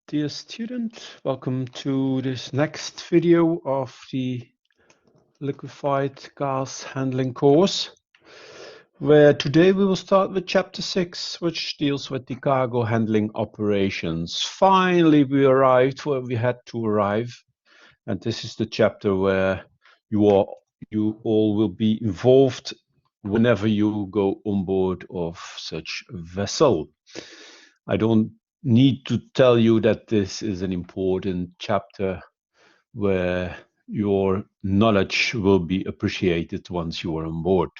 Dear student, welcome to this next video of the liquefied gas handling course, where today we will start with chapter 6, which deals with the cargo handling operations. Finally, we arrived where we had to arrive, and this is the chapter where you all will be involved whenever you go on board of such a vessel. I don't need to tell you that this is an important chapter where your knowledge will be appreciated once you are on board.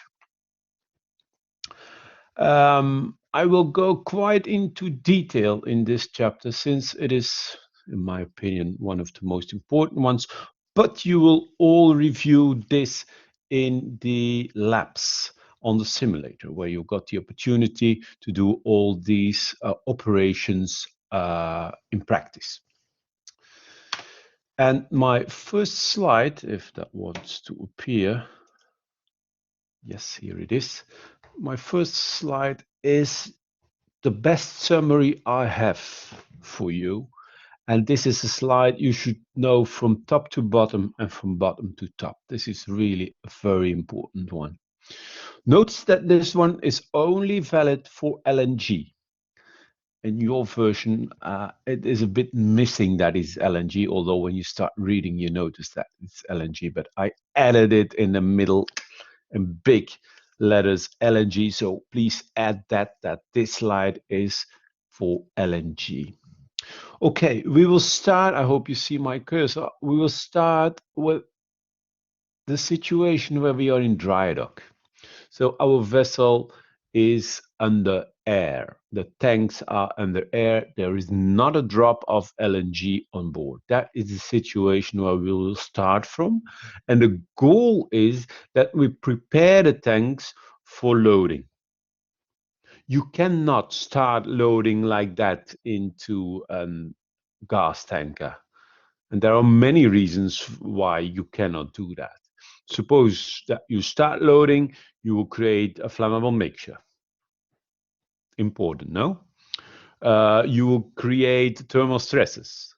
I will go quite into detail in this chapter since it is, in my opinion, one of the most important ones, but you will all review this in the labs on the simulator where you got the opportunity to do all these operations in practice. And my first slide, if that wants to appear, yes, here it is. My first slide is the best summary I have for you. And this is a slide you should know from top to bottom and from bottom to top. This is really a very important one. Notice that this one is only valid for LNG. In your version, it is a bit missing that is LNG, although when you start reading, you notice that it's LNG, but I added it in the middle in big letters LNG. So please add that this slide is for LNG. Okay, we will start. I hope you see my cursor. We will start with the situation where we are in dry dock. So our vessel is under air. The tanks are under air. There is not a drop of LNG on board. That is the situation where we will start from. And the goal is that we prepare the tanks for loading. You cannot start loading like that into a gas tanker. And there are many reasons why you cannot do that. Suppose that you start loading, you will create a flammable mixture. Important, no? You will create thermal stresses,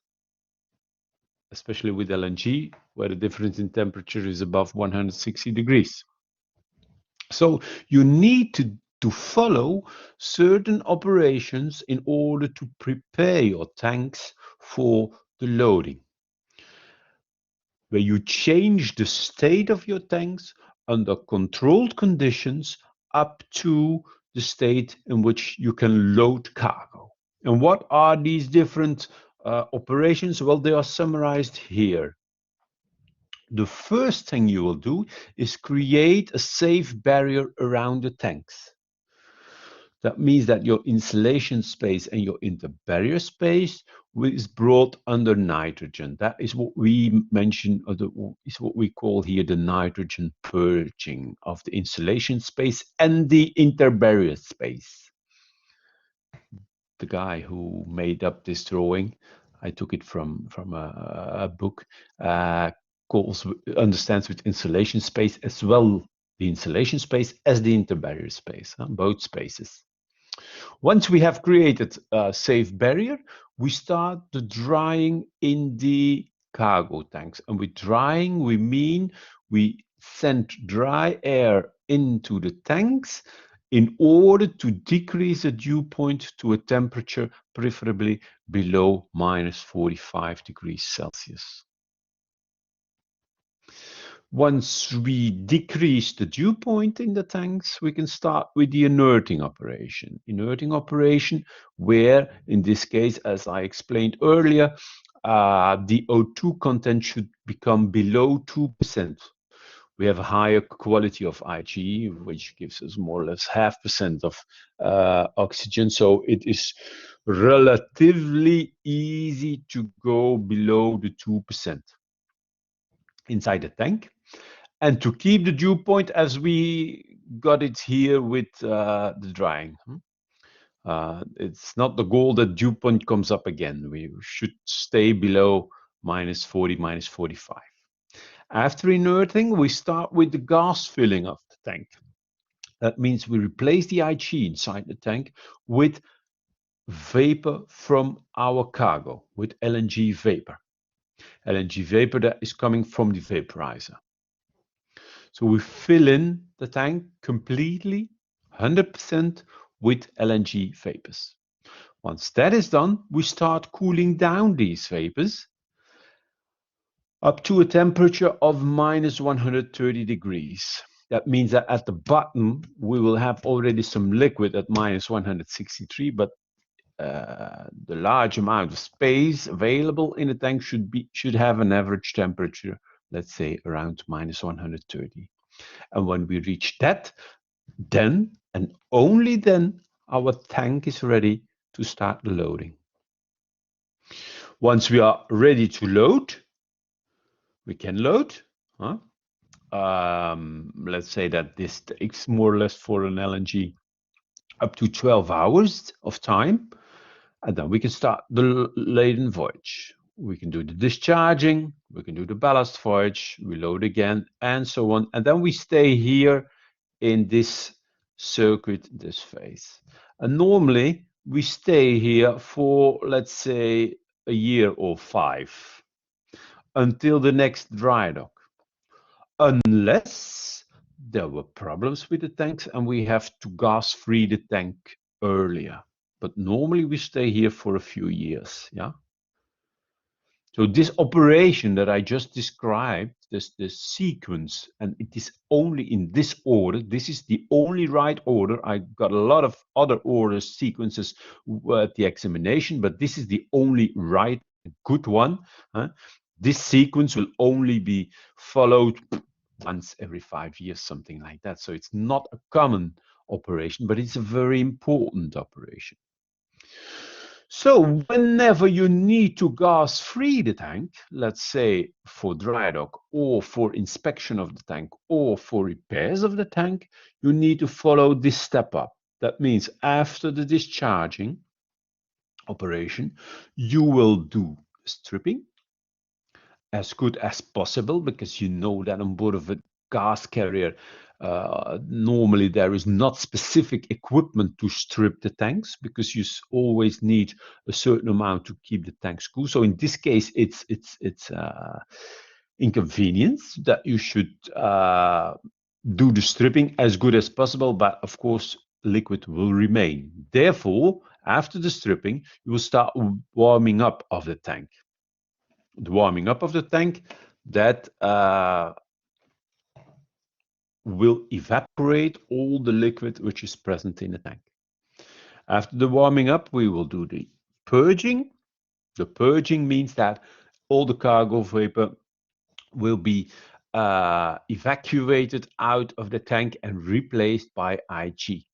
especially with LNG, where the difference in temperature is above 160 degrees. So you need to follow certain operations in order to prepare your tanks for the loading, where you change the state of your tanks under controlled conditions up to the state in which you can load cargo. And what are these different operations? Well, they are summarized here. The first thing you will do is create a safe barrier around the tanks. That means that your insulation space and your interbarrier space is brought under nitrogen. That is what we mention, or is what we call here the nitrogen purging of the insulation space and the interbarrier space. The guy who made up this drawing, I took it from a book, understands with insulation space as well the insulation space as the interbarrier space, both spaces. Once we have created a safe barrier, we start the drying in the cargo tanks. And with drying, we mean we send dry air into the tanks in order to decrease the dew point to a temperature preferably below minus 45 degrees Celsius. Once we decrease the dew point in the tanks, we can start with the inerting operation. Inerting operation where, in this case, as I explained earlier, the O2 content should become below 2%. We have a higher quality of IG, which gives us more or less 0.5% of oxygen. So it is relatively easy to go below the 2% inside the tank. And to keep the dew point as we got it here with the drying. It's not the goal that dew point comes up again. We should stay below minus 40, minus 45. After inerting, we start with the gas filling of the tank. That means we replace the IG inside the tank with vapor from our cargo with LNG vapor. LNG vapor that is coming from the vaporizer. So we fill in the tank completely, 100% with LNG vapors. Once that is done, we start cooling down these vapors up to a temperature of minus 130 degrees. That means that at the bottom, we will have already some liquid at minus 163, but the large amount of space available in the tank should have an average temperature, let's say around minus 130. And when we reach that, then and only then our tank is ready to start loading. Once we are ready to load, we can load. Let's say that this takes more or less for an LNG up to 12 hours of time. And then we can start the laden voyage. We can do the discharging, we can do the ballast voyage, we load again, and so on. And then we stay here in this circuit, this phase. And normally we stay here for, let's say, a year or 5 until the next dry dock. Unless there were problems with the tanks and we have to gas free the tank earlier. But normally we stay here for a few years, yeah? So this operation that I just described, this sequence, and it is only in this order, this is the only right order. I got a lot of other orders, sequences at the examination, but this is the only right, good one. This sequence will only be followed once every 5 years, something like that. So it's not a common operation, but it's a very important operation. So whenever you need to gas free the tank, let's say for dry dock or for inspection of the tank or for repairs of the tank, you need to follow this step up. That means after the discharging operation, you will do stripping as good as possible, because you know that on board of a gas carrier, normally there is not specific equipment to strip the tanks, because you always need a certain amount to keep the tanks cool. So in this case, it's inconvenience that you should do the stripping as good as possible, but of course liquid will remain. Therefore, after the stripping, you will start warming up of the tank. The warming up of the tank, that will evaporate all the liquid which is present in the tank. After the warming up, we will do the purging. The purging means that all the cargo vapor will be evacuated out of the tank and replaced by IG.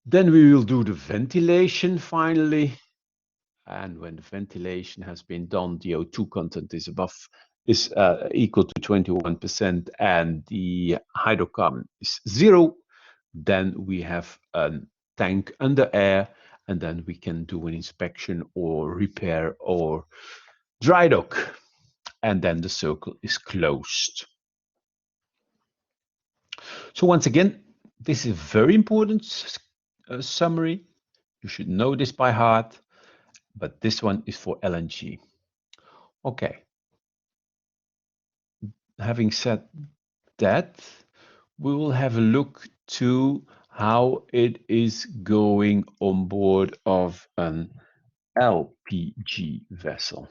Then we will do the ventilation finally. And when the ventilation has been done, the O2 content is equal to 21% and the hydrocarbon is 0, then we have a tank under air, and then we can do an inspection or repair or dry dock, and then the circle is closed. So once again, this is a very important summary. You should know this by heart, but this one is for LNG. Okay. Having said that, we will have a look to how it is going on board of an LPG vessel.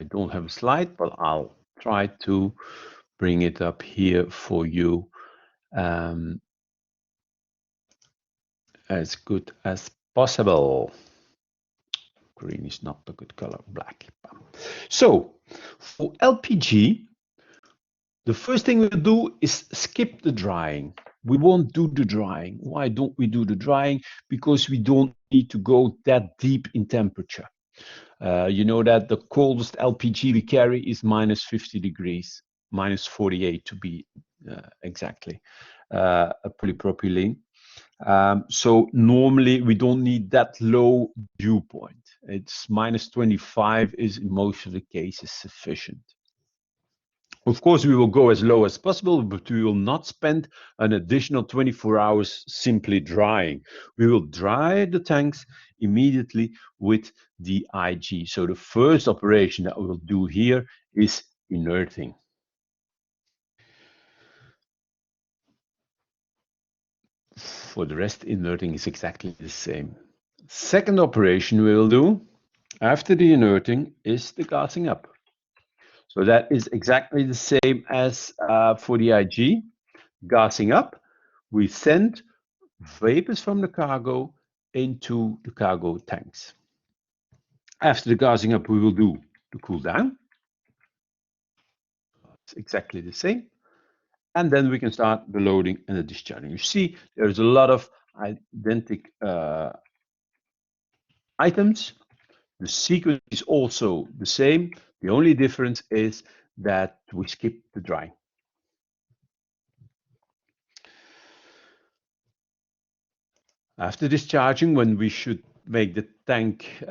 I don't have a slide, but I'll try to bring it up here for you as good as possible. Green is not a good color, black. So for LPG, the first thing we'll do is skip the drying. We won't do the drying. Why don't we do the drying? Because we don't need to go that deep in temperature. You know that the coldest LPG we carry is minus 50 degrees, minus 48 to be exactly, a polypropylene. So normally we don't need that low dew point. It's minus 25 is in most of the cases sufficient. Of course, we will go as low as possible, but we will not spend an additional 24 hours simply drying. We will dry the tanks immediately with the IG. So the first operation that we will do here is inerting. For the rest, inerting is exactly the same. Second operation we will do after the inerting is the gassing up. So that is exactly the same as for the IG. Gassing up, we send vapors from the cargo into the cargo tanks. After the gassing up, we will do the cool down. It's exactly the same. And then we can start the loading and the discharging. You see, there's a lot of identical items. The sequence is also the same. The only difference is that we skip the drying. After discharging, when we should make the tank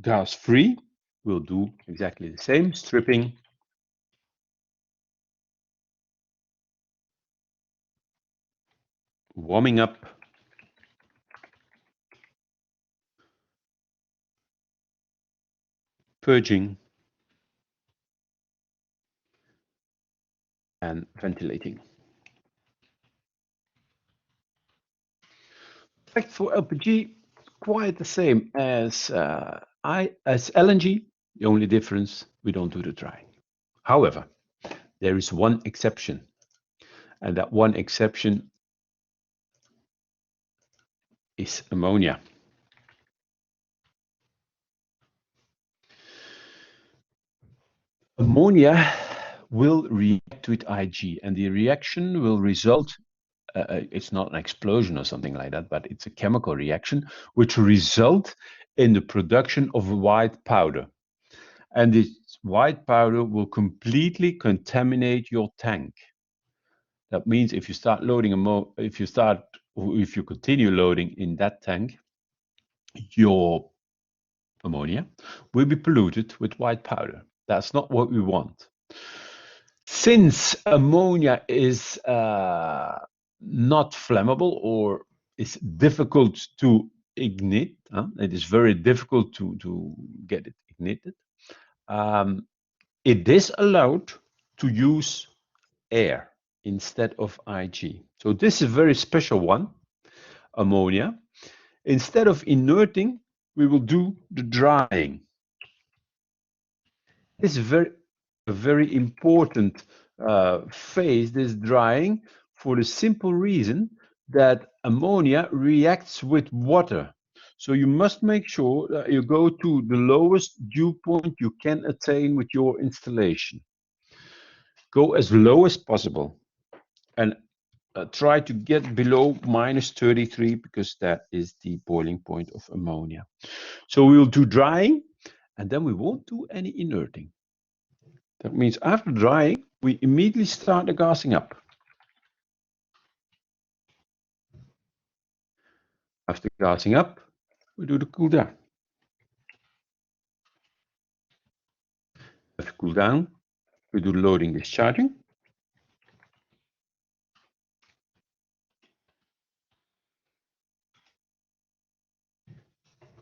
gas free, we'll do exactly the same, stripping, warming up, purging, and ventilating. Effect for LPG, quite the same as LNG. The only difference, we don't do the drying. However, there is one exception, and that one exception is ammonia. Ammonia will react with IG, and the reaction will result, it's not an explosion or something like that, but it's a chemical reaction, which will result in the production of white powder. And this white powder will completely contaminate your tank. That means if you start loading if you continue loading in that tank, your ammonia will be polluted with white powder. That's not what we want. Since ammonia is not flammable or is difficult to ignite, it is very difficult to get it ignited. It is allowed to use air instead of IG. So this is a very special one, ammonia. Instead of inerting, we will do the drying. This is a very important phase, this drying, for the simple reason that ammonia reacts with water. So you must make sure that you go to the lowest dew point you can attain with your installation. Go as low as possible and try to get below -33 because that is the boiling point of ammonia. So we will do drying and then we won't do any inerting. That means after drying, we immediately start the gassing up. After gassing up, we do the cool down. After cool down, we do loading, discharging.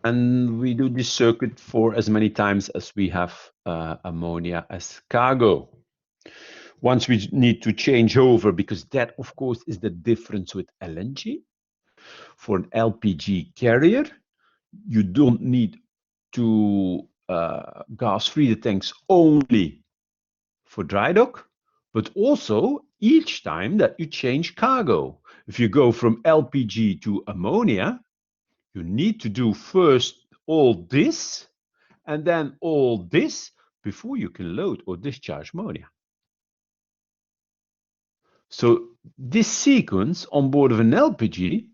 And we do this circuit for as many times as we have ammonia as cargo. Once we need to change over, because that, of course, is the difference with LNG. For an LPG carrier, you don't need to gas free the tanks only for dry dock, but also each time that you change cargo. If you go from LPG to ammonia, you need to do first all this and then all this before you can load or discharge ammonia. So this sequence on board of an LPG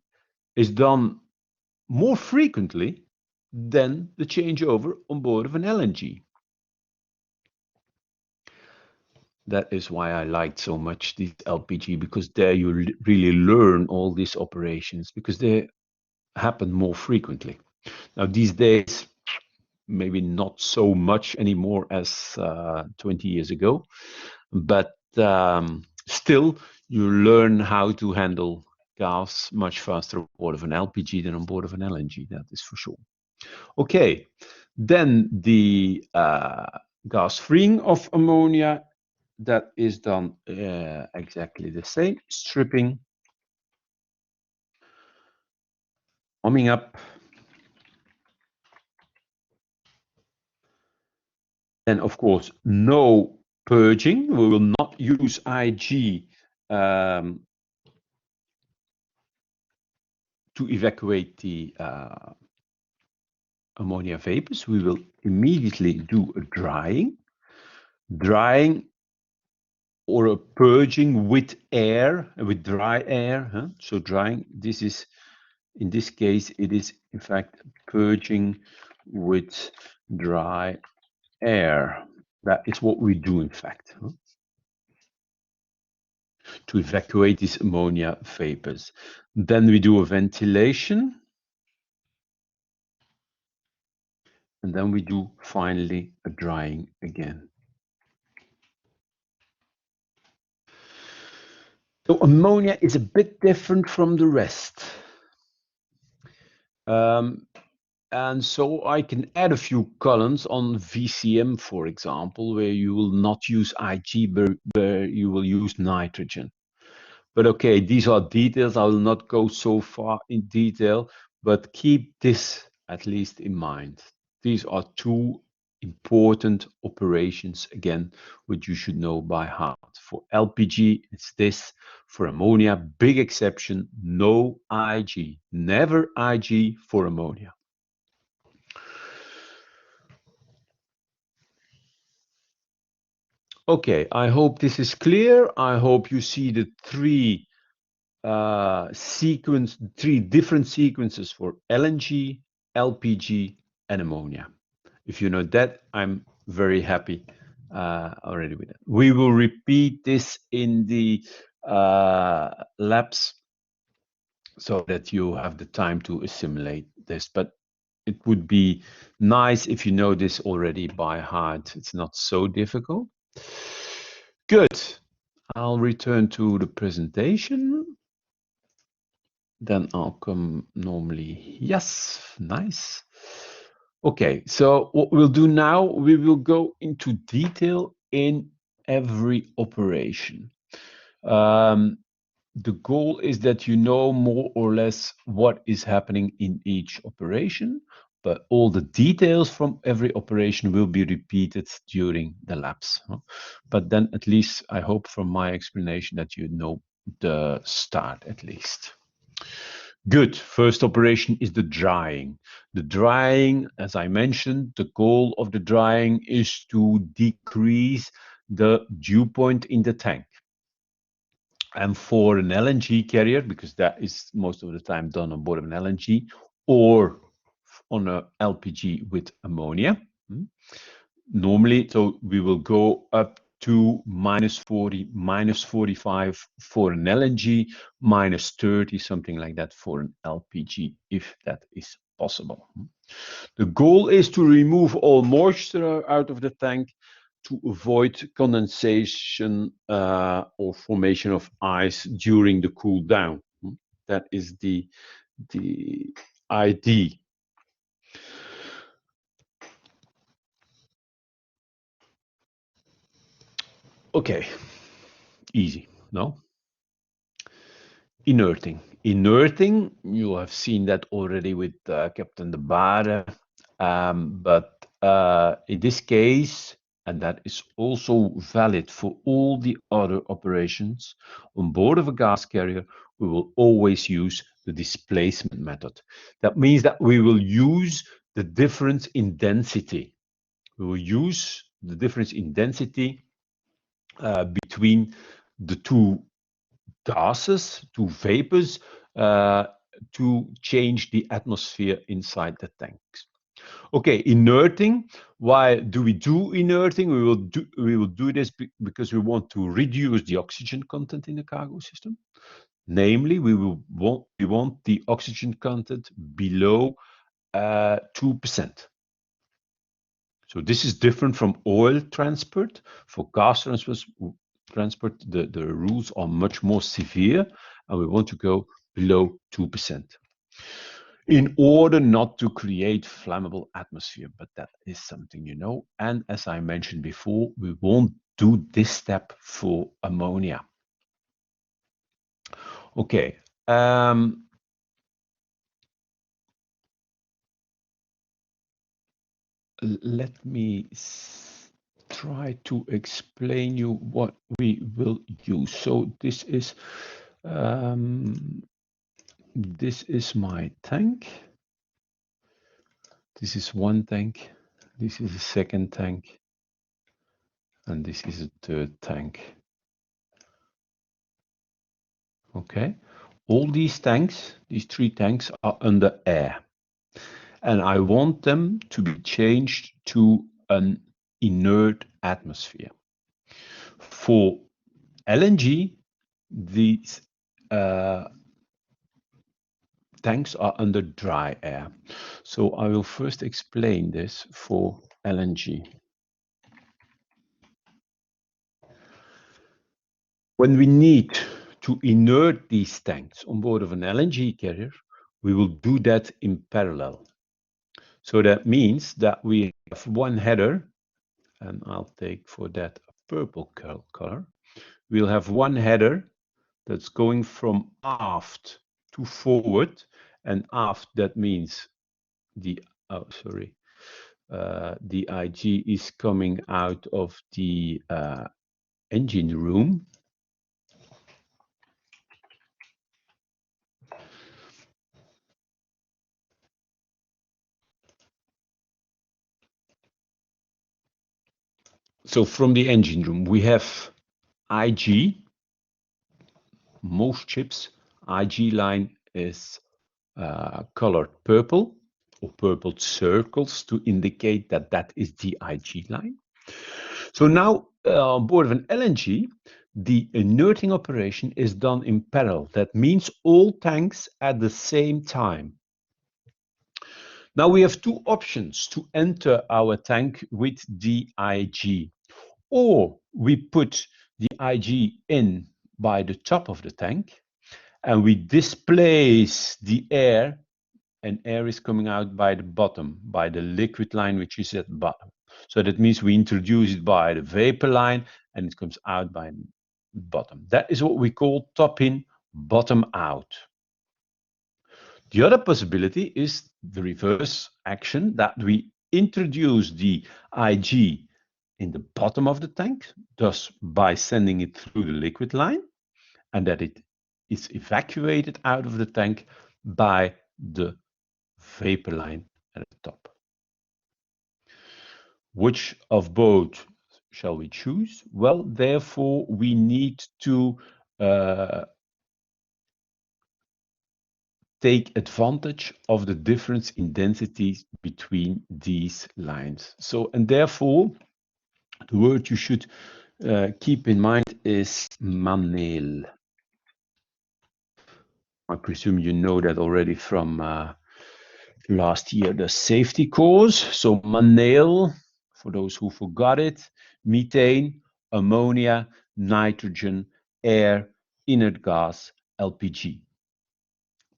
is done more frequently than the changeover on board of an LNG. That is why I liked so much this LPG, because there you really learn all these operations because they happen more frequently. Now these days, maybe not so much anymore as 20 years ago, but still you learn how to handle gas much faster on board of an LPG than on board of an LNG, that is for sure. Okay, then the gas freeing of ammonia, that is done exactly the same. Stripping, warming up, then of course no purging. We will not use IG to evacuate the ammonia vapors. We will immediately do a drying or a purging with air, with dry air. Huh? So drying, this is, in this case, it is in fact purging with dry air. That is what we do, in fact, huh? To evacuate these ammonia vapors. Then we do a ventilation. And then we do finally a drying again. So ammonia is a bit different from the rest. And so I can add a few columns on VCM, for example, where you will not use IG, but where you will use nitrogen. But okay, these are details. I will not go so far in detail, but keep this at least in mind. These are two important operations, again, which you should know by heart. For LPG, it's this. For ammonia, big exception, no IG. Never IG for ammonia. Okay, I hope this is clear. I hope you see the three different sequences for LNG, LPG, and ammonia. If you know that, I'm very happy already with it. We will repeat this in the labs so that you have the time to assimilate this. But it would be nice if you know this already by heart. It's not so difficult. Good. I'll return to the presentation. Then I'll come normally. Yes, nice. Okay, so what we'll do now, we will go into detail in every operation. The goal is that you know more or less what is happening in each operation, but all the details from every operation will be repeated during the labs. But then at least I hope from my explanation that you know the start at least. Good. First operation is the drying. The drying, as I mentioned, the goal of the drying is to decrease the dew point in the tank. And for an LNG carrier, because that is most of the time done on board of an LNG or on a LPG with ammonia, normally, so we will go up to -40, -45 for an LNG, -30, something like that for an LPG, if that is possible. The goal is to remove all moisture out of the tank to avoid condensation or formation of ice during the cool down. That is the idea. Okay, easy, no? Inerting. Inerting, you have seen that already with Captain De Baere, but in this case, and that is also valid for all the other operations, on board of a gas carrier, we will always use the displacement method. That means that we will use the difference in density. We will use the difference in density between the two gases, to vapors, to change the atmosphere inside the tanks. Okay, inerting. Why do we do inerting? We will do this because we want to reduce the oxygen content in the cargo system. Namely, we want the oxygen content below 2%. So this is different from oil transport. For gas transport, the rules are much more severe, and we want to go below 2%. In order not to create flammable atmosphere, but that is something you know. And as I mentioned before, we won't do this step for ammonia. Okay. Let me try to explain you what we will use. So this is my tank. This is one tank. This is a second tank. And this is a third tank. Okay. All these tanks, these three tanks, are under air. And I want them to be changed to an inert atmosphere. For LNG, these tanks are under dry air. So I will first explain this for LNG. When we need to inert these tanks on board of an LNG carrier, we will do that in parallel. So that means that we have one header, and I'll take for that a purple color. We'll have one header that's going from aft to forward, and aft, that means the IG is coming out of the engine room. So from the engine room, we have IG. Most ships, IG line is colored purple or purple circles to indicate that that is the IG line. So now on board of an LNG, the inerting operation is done in parallel. That means all tanks at the same time. Now we have two options to enter our tank with the IG. Or we put the IG in by the top of the tank, and we displace the air, and air is coming out by the bottom, by the liquid line, which is at the bottom. So that means we introduce it by the vapor line, and it comes out by the bottom. That is what we call top in, bottom out. The other possibility is the reverse action, that we introduce the IG in the bottom of the tank, thus by sending it through the liquid line, and that it is evacuated out of the tank by the vapor line at the top. Which of both shall we choose? Well, therefore, we need to take advantage of the difference in densities between these lines. So, and therefore, the word you should keep in mind is Maneel. I presume you know that already from last year, the safety course. So Maneel, for those who forgot it, methane, ammonia, nitrogen, air, inert gas, LPG.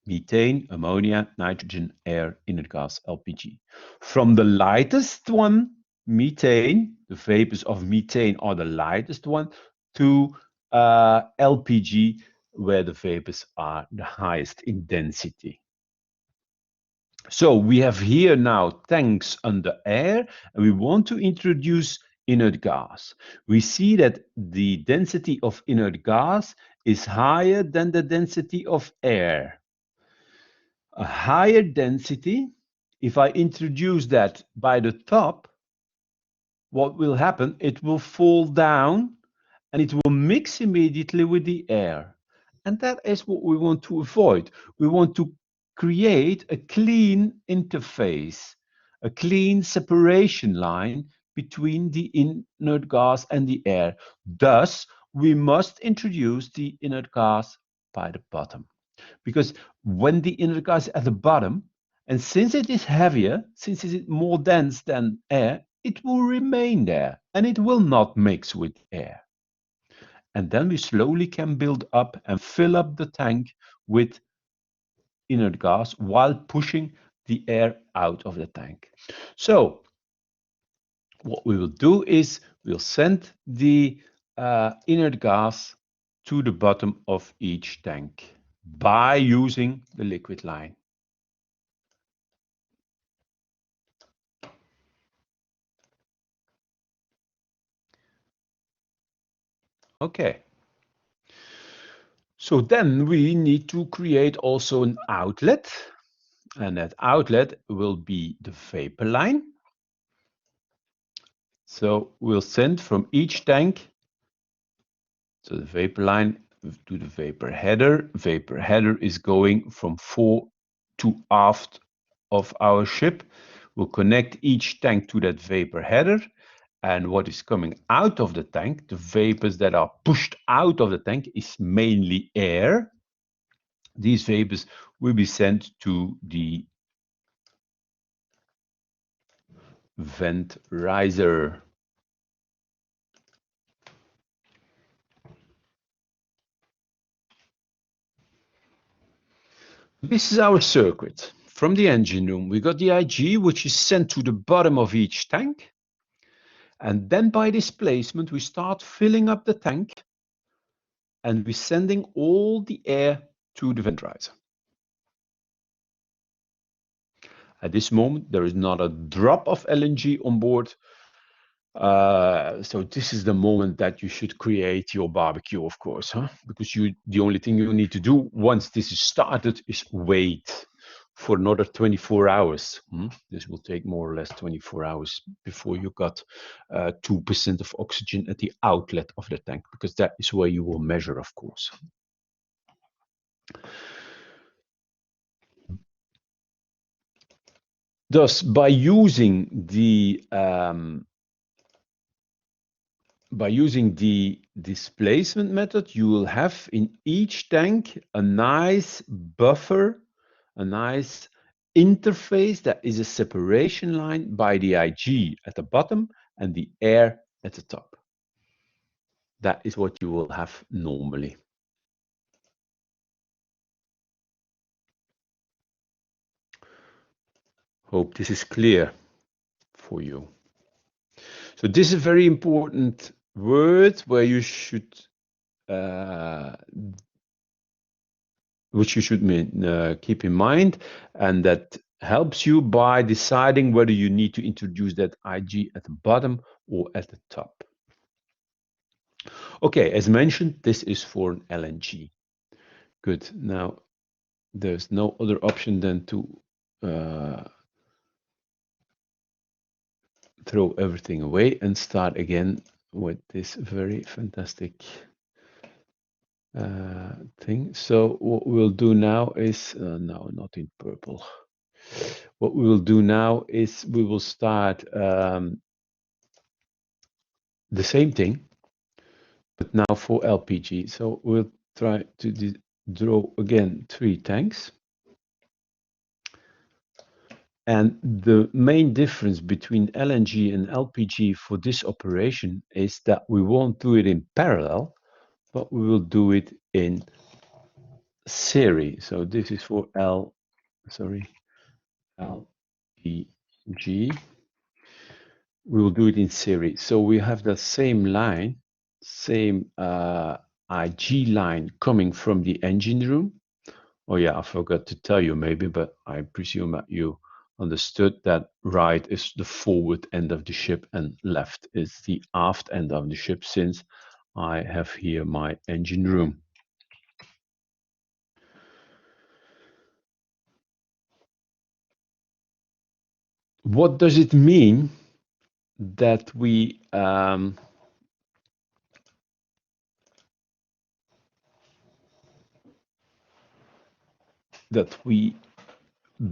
Methane, ammonia, nitrogen, air, inert gas, LPG. From the lightest one, methane, the vapors of methane are the lightest one, to LPG, where the vapors are the highest in density. So we have here now tanks under air, and we want to introduce inert gas. We see that the density of inert gas is higher than the density of air. A higher density, if I introduce that by the top, what will happen? It will fall down and it will mix immediately with the air. And that is what we want to avoid. We want to create a clean interface, a clean separation line between the inert gas and the air. Thus, we must introduce the inert gas by the bottom. Because when the inert gas is at the bottom, and since it is heavier, since it is more dense than air, it will remain there and it will not mix with air. And then we slowly can build up and fill up the tank with inert gas while pushing the air out of the tank. So what we will do is we'll send the inert gas to the bottom of each tank by using the liquid line. Okay. So then we need to create also an outlet, and that outlet will be the vapor line. So we'll send from each tank to the vapor line to the vapor header. Vapor header is going from fore to aft of our ship. We'll connect each tank to that vapor header. And what is coming out of the tank, the vapors that are pushed out of the tank, is mainly air. These vapors will be sent to the vent riser. This is our circuit. From the engine room, we got the IG, which is sent to the bottom of each tank. And then by displacement, we start filling up the tank and we're sending all the air to the vent riser. At this moment, there is not a drop of LNG on board. So this is the moment that you should create your barbecue, of course, huh? Because the only thing you need to do once this is started is wait for another 24 hours. This will take more or less 24 hours before you got 2% of oxygen at the outlet of the tank, because that is where you will measure, of course. Thus, by using the displacement method, you will have in each tank a nice buffer, a nice interface that is a separation line by the IG at the bottom and the air at the top. That is what you will have normally. Hope this is clear for you. So this is a very important word where you should which you should keep in mind, and that helps you by deciding whether you need to introduce that IG at the bottom or at the top. Okay, as mentioned, this is for an LNG. Good. Now, there's no other option than to throw everything away and start again with this very fantastic thing. So what we'll do now is, no, not in purple. What we will do now is we will start the same thing, but now for LPG. So we'll try to draw again 3 tanks. And the main difference between LNG and LPG for this operation is that we won't do it in parallel, but we will do it in series. So this is for LPG. We will do it in series. So we have the same line, same IG line coming from the engine room. Oh yeah, I forgot to tell you maybe, but I presume that you understood that right is the forward end of the ship and left is the aft end of the ship, since I have here my engine room. What does it mean that we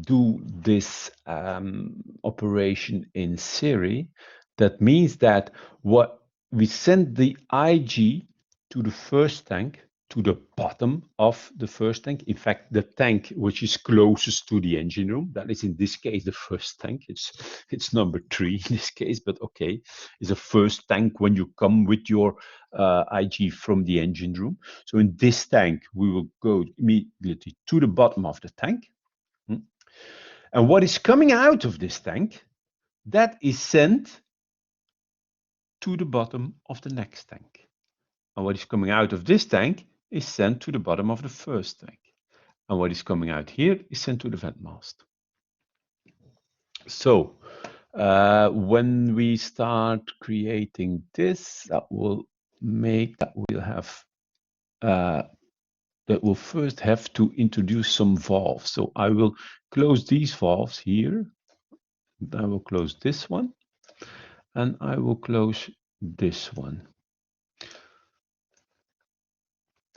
do this operation in series? That means that what we send the IG to the first tank, to the bottom of the first tank. In fact, the tank which is closest to the engine room, that is in this case the first tank. It's number 3 in this case, but okay, it's a first tank when you come with your IG from the engine room. So in this tank, we will go immediately to the bottom of the tank. And what is coming out of this tank, that is sent to the bottom of the next tank. And what is coming out of this tank is sent to the bottom of the first tank. And what is coming out here is sent to the vent mast. So when we start creating this, that will first have to introduce some valves. So I will close these valves here. I will close this one, and I will close this one.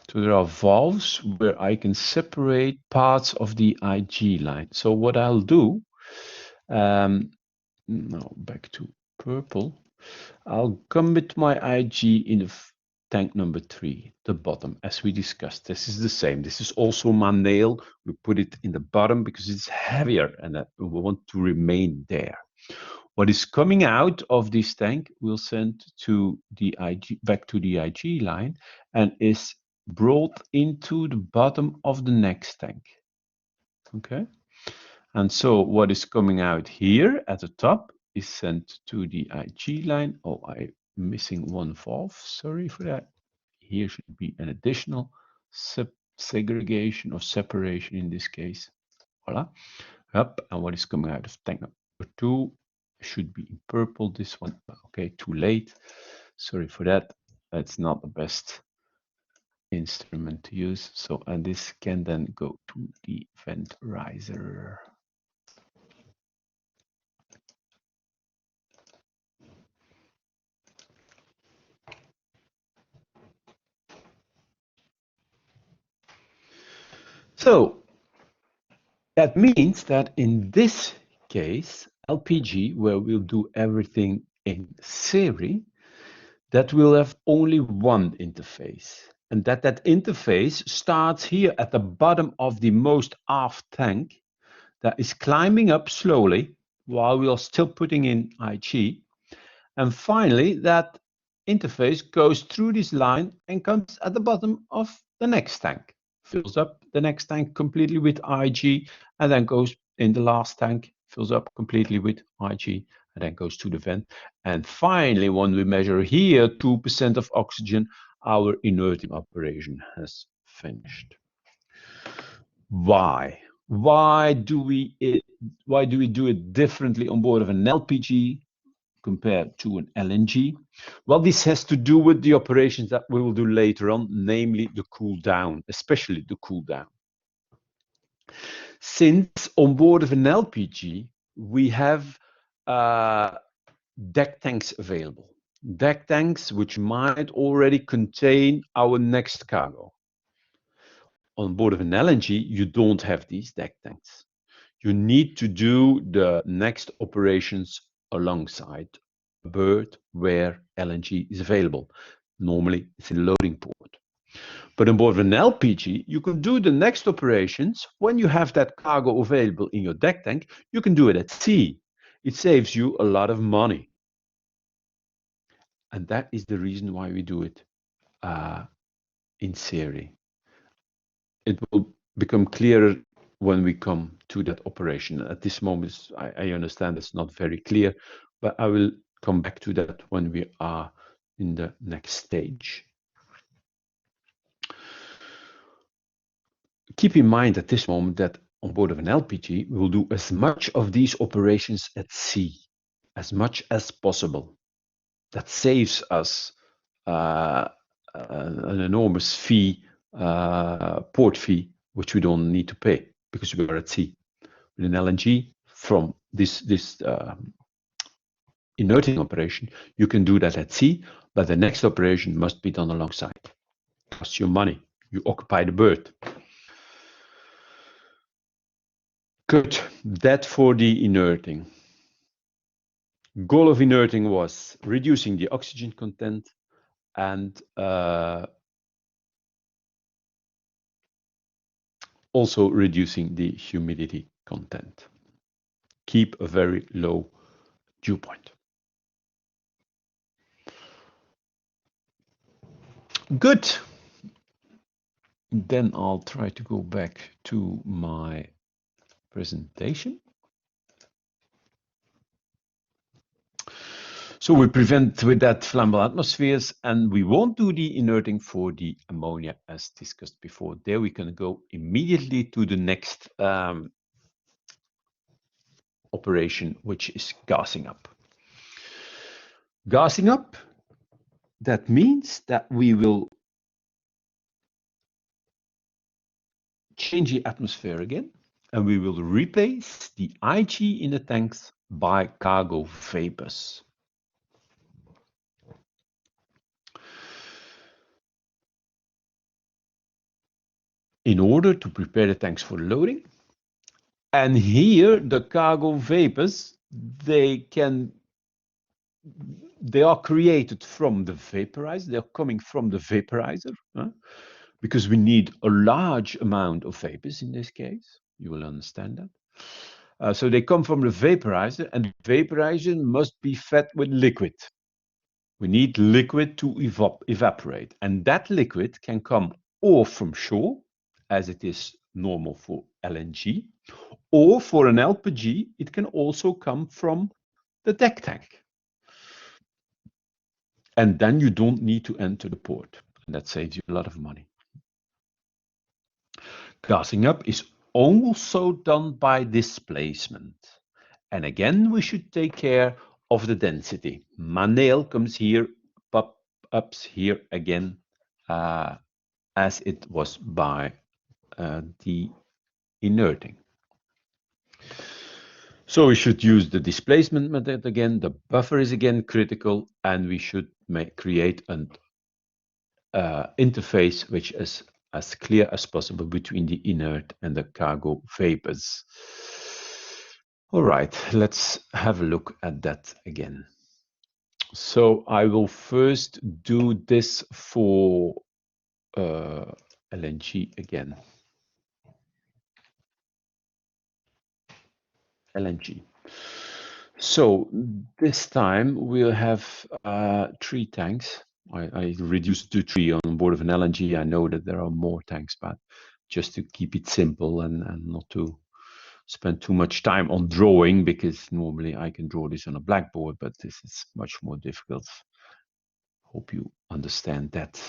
So there are valves where I can separate parts of the IG line. So what I'll do, now back to purple, I'll come with my IG in the tank number 3, the bottom, as we discussed. This is the same. This is also my nail. We put it in the bottom because it's heavier and we want to remain there. What is coming out of this tank will send to the IG, back to the IG line, and is brought into the bottom of the next tank. Okay, and so what is coming out here at the top is sent to the IG line. Oh, I'm missing one valve. Sorry for that. Here should be an additional segregation or separation in this case. Voila. Up, and what is coming out of tank number 2 should be in purple. This one, okay, too late. Sorry for that. That's not the best instrument to use. So, and this can then go to the vent riser. So that means that in this case, LPG, where we'll do everything in series, that will have only one interface. And that interface starts here at the bottom of the most aft tank, that is climbing up slowly while we are still putting in IG. And finally, that interface goes through this line and comes at the bottom of the next tank, fills up the next tank completely with IG, and then goes in the last tank, fills up completely with IG, and then goes to the vent. And finally, when we measure here 2% of oxygen, our inerting operation has finished. Why? Why do we do it differently on board of an LPG compared to an LNG? Well, this has to do with the operations that we will do later on, namely the cool down, especially the cool down. Since on board of an LPG, we have deck tanks available. Deck tanks which might already contain our next cargo. On board of an LNG, you don't have these deck tanks. You need to do the next operations alongside a berth where LNG is available. Normally, it's in a loading port. But on board of an LPG, you can do the next operations when you have that cargo available in your deck tank. You can do it at sea. It saves you a lot of money. And that is the reason why we do it in series. It will become clearer when we come to that operation. At this moment, I understand it's not very clear, but I will come back to that when we are in the next stage. Keep in mind at this moment that on board of an LPG, we will do as much of these operations at sea, as much as possible. That saves us an enormous fee, port fee, which we don't need to pay because we are at sea. With an LNG, from this inerting operation, you can do that at sea, but the next operation must be done alongside. It costs you money. You occupy the berth. Good. That for the inerting. Goal of inerting was reducing the oxygen content and also reducing the humidity content. Keep a very low dew point. Good. Then I'll try to go back to my presentation. So we prevent with that flammable atmospheres, and we won't do the inerting for the ammonia as discussed before. There we can go immediately to the next operation, which is gassing up. Gassing up, that means that we will change the atmosphere again, and we will replace the IG in the tanks by cargo vapors. In order to prepare the tanks for loading. And here the cargo vapors, they are created from the vaporizer. They're coming from the vaporizer, because we need a large amount of vapors in this case. You will understand that. So they come from the vaporizer, and the vaporizer must be fed with liquid. We need liquid to evaporate, and that liquid can come or from shore, as it is normal for LNG, or for an LPG, it can also come from the deck tank. And then you don't need to enter the port, and that saves you a lot of money. Gassing up is also done by displacement. And again, we should take care of the density. My nail comes here, ups here again, as it was by the inerting. So we should use the displacement method again. The buffer is again critical, and we should create an interface which is as clear as possible between the inert and the cargo vapors. All right, let's have a look at that again. So I will first do this for LNG again. LNG. So this time we'll have 3 tanks. I reduced to 3 on board of an LNG. I know that there are more tanks, but just to keep it simple and not to spend too much time on drawing, because normally I can draw this on a blackboard, but this is much more difficult. Hope you understand that.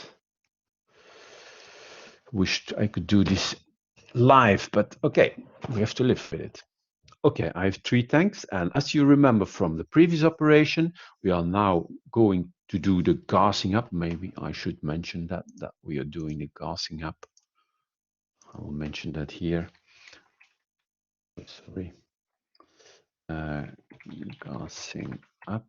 Wished I could do this live, but okay, we have to live with it. Okay, I have 3 tanks, and as you remember from the previous operation, we are now going to do the gassing up. Maybe I should mention that we are doing the gassing up. I will mention that here. Oh, sorry. Gassing up.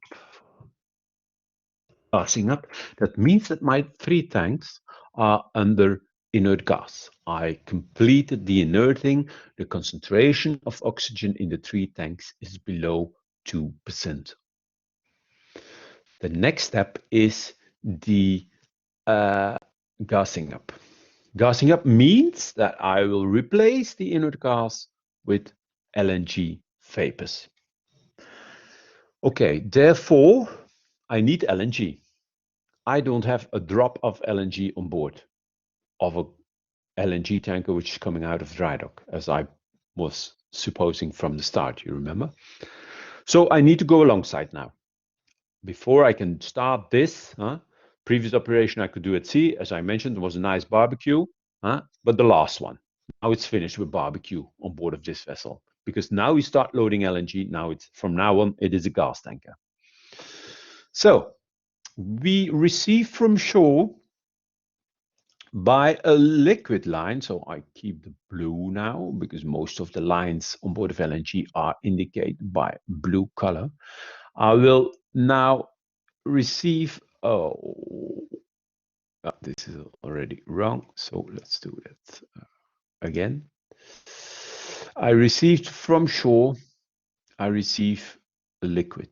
Gassing up. That means that my 3 tanks are under inert gas. I completed the inerting. The concentration of oxygen in the 3 tanks is below 2%. The next step is the gassing up. Gassing up means that I will replace the inert gas with LNG vapors. Okay, therefore, I need LNG. I don't have a drop of LNG on board of a LNG tanker which is coming out of dry dock, as I was supposing from the start, you remember? So I need to go alongside now. Before I can start this, previous operation I could do at sea, as I mentioned, was a nice barbecue, but the last one, now it's finished with barbecue on board of this vessel, because now we start loading LNG. Now it's from now on, it is a gas tanker. So we receive from shore by a liquid line. So I keep the blue now, because most of the lines on board of LNG are indicated by blue color. I will now receive, this is already wrong, so let's do that again. I received from shore, I receive a liquid,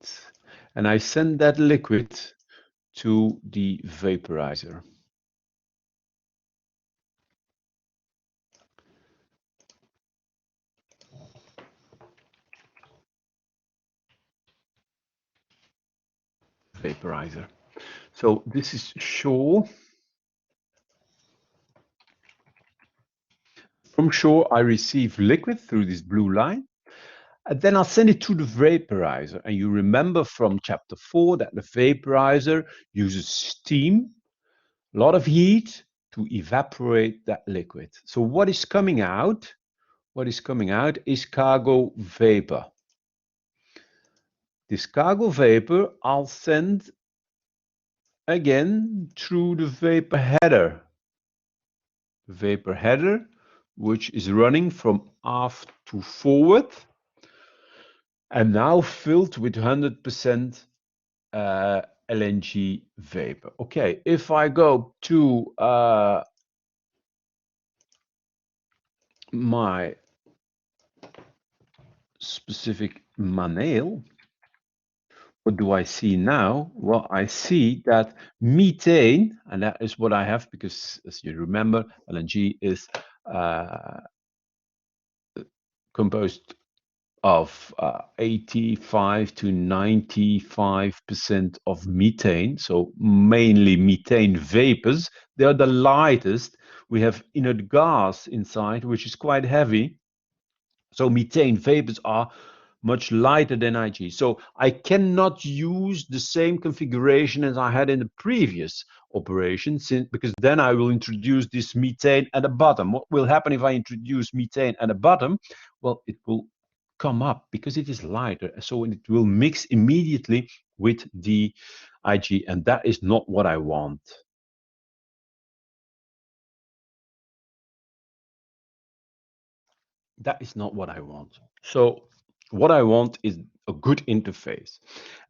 and I send that liquid to the vaporizer. vaporizer. So this is shore. From shore, I receive liquid through this blue line. And then I'll send it to the vaporizer. And you remember from chapter 4 that the vaporizer uses steam, a lot of heat, to evaporate that liquid. So what is coming out? What is coming out is cargo vapor. This cargo vapor I'll send again through the vapor header. Vapor header, which is running from aft to forward, and now filled with 100% LNG vapor. Okay, if I go to my specific manual, what do I see now? Well, I see that methane, and that is what I have because, as you remember, LNG is composed of 85 to 95% of methane, so mainly methane vapors. They are the lightest. We have inert gas inside, which is quite heavy. So methane vapors are much lighter than IG. So I cannot use the same configuration as I had in the previous operation, because then I will introduce this methane at the bottom. What will happen if I introduce methane at the bottom? Well, it will come up because it is lighter, so it will mix immediately with the IG, and that is not what I want. That is not what I want. So what I want is a good interface.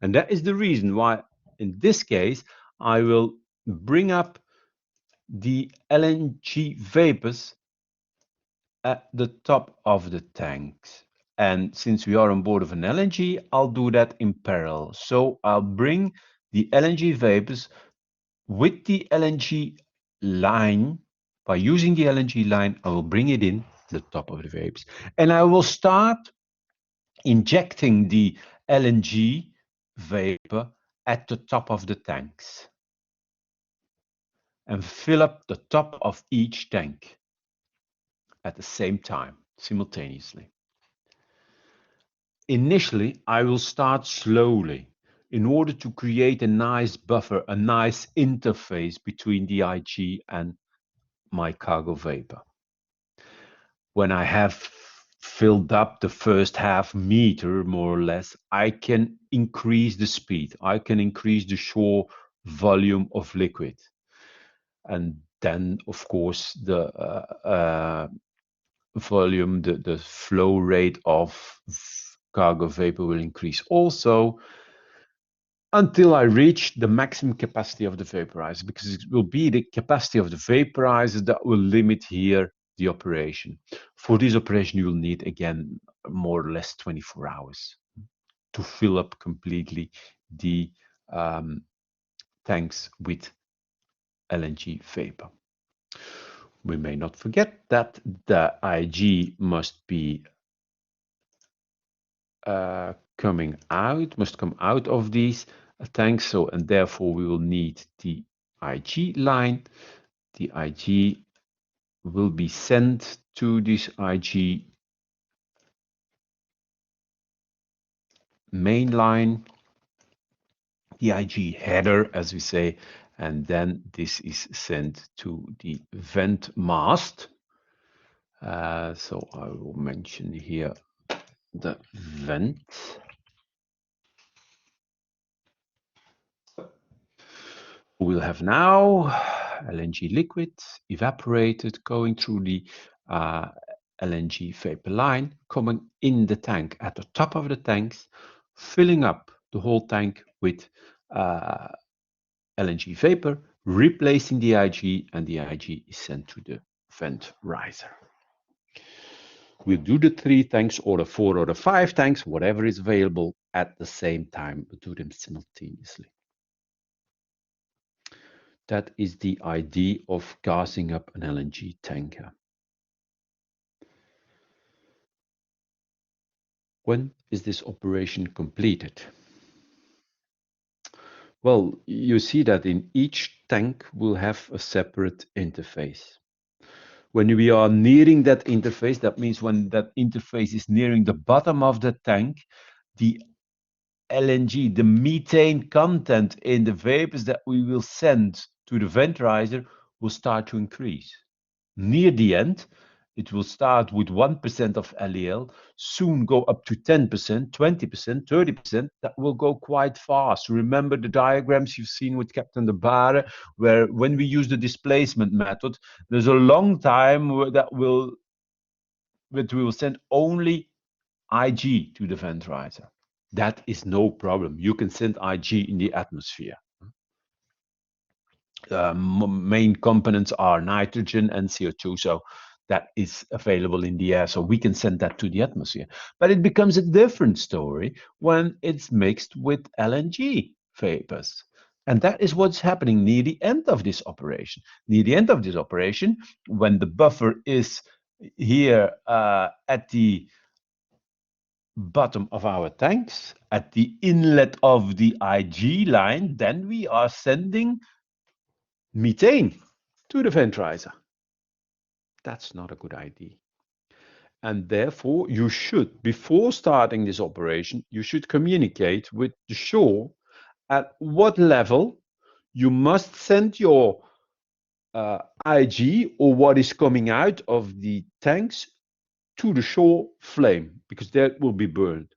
And that is the reason why, in this case, I will bring up the LNG vapors at the top of the tanks. And since we are on board of an LNG, I'll do that in parallel. So I'll bring the LNG vapors with the LNG line. By using the LNG line, I will bring it in the top of the vapors. And I will start injecting the LNG vapor at the top of the tanks and fill up the top of each tank at the same time, simultaneously. Initially, I will start slowly in order to create a nice buffer, a nice interface between the IG and my cargo vapor. When I have filled up the first half meter, more or less, I can increase the speed. I can increase the shore volume of liquid. And then, of course, the volume, the flow rate of cargo vapor will increase also until I reach the maximum capacity of the vaporizer, because it will be the capacity of the vaporizer that will limit here the operation. For this operation, you will need, again, more or less 24 hours to fill up completely the tanks with LNG vapor. We may not forget that the IG must be must come out of these tanks. So, and therefore we will need the IG line. The IG will be sent to this IG main line, the IG header, as we say, and then this is sent to the vent mast. So I will mention here the vent. We'll have now LNG liquid evaporated going through the LNG vapor line, coming in the tank at the top of the tanks, filling up the whole tank with LNG vapor, replacing the IG, and the IG is sent to the vent riser. We'll do the 3 tanks or the 4 or the 5 tanks, whatever is available at the same time, but do them simultaneously. That is the idea of gassing up an LNG tanker. When is this operation completed? Well, you see that in each tank will have a separate interface. When we are nearing that interface, that means when that interface is nearing the bottom of the tank, the LNG, the methane content in the vapors that we will send to the venturizer will start to increase. Near the end, it will start with 1% of LEL, soon go up to 10%, 20%, 30%. That will go quite fast. Remember the diagrams you've seen with Captain De Bare, where when we use the displacement method, there's a long time that we will send only IG to the venturizer. That is no problem. You can send IG in the atmosphere. Main components are nitrogen and CO2, so that is available in the air, so we can send that to the atmosphere. But it becomes a different story when it's mixed with LNG vapors. And that is what's happening near the end of this operation. Near the end of this operation, when the buffer is here at the bottom of our tanks, at the inlet of the IG line, then we are sending methane to the venturizer. That's not a good idea. And therefore, you should, before starting this operation, you should communicate with the shore at what level you must send your IG or what is coming out of the tanks to the shore flame, because that will be burned.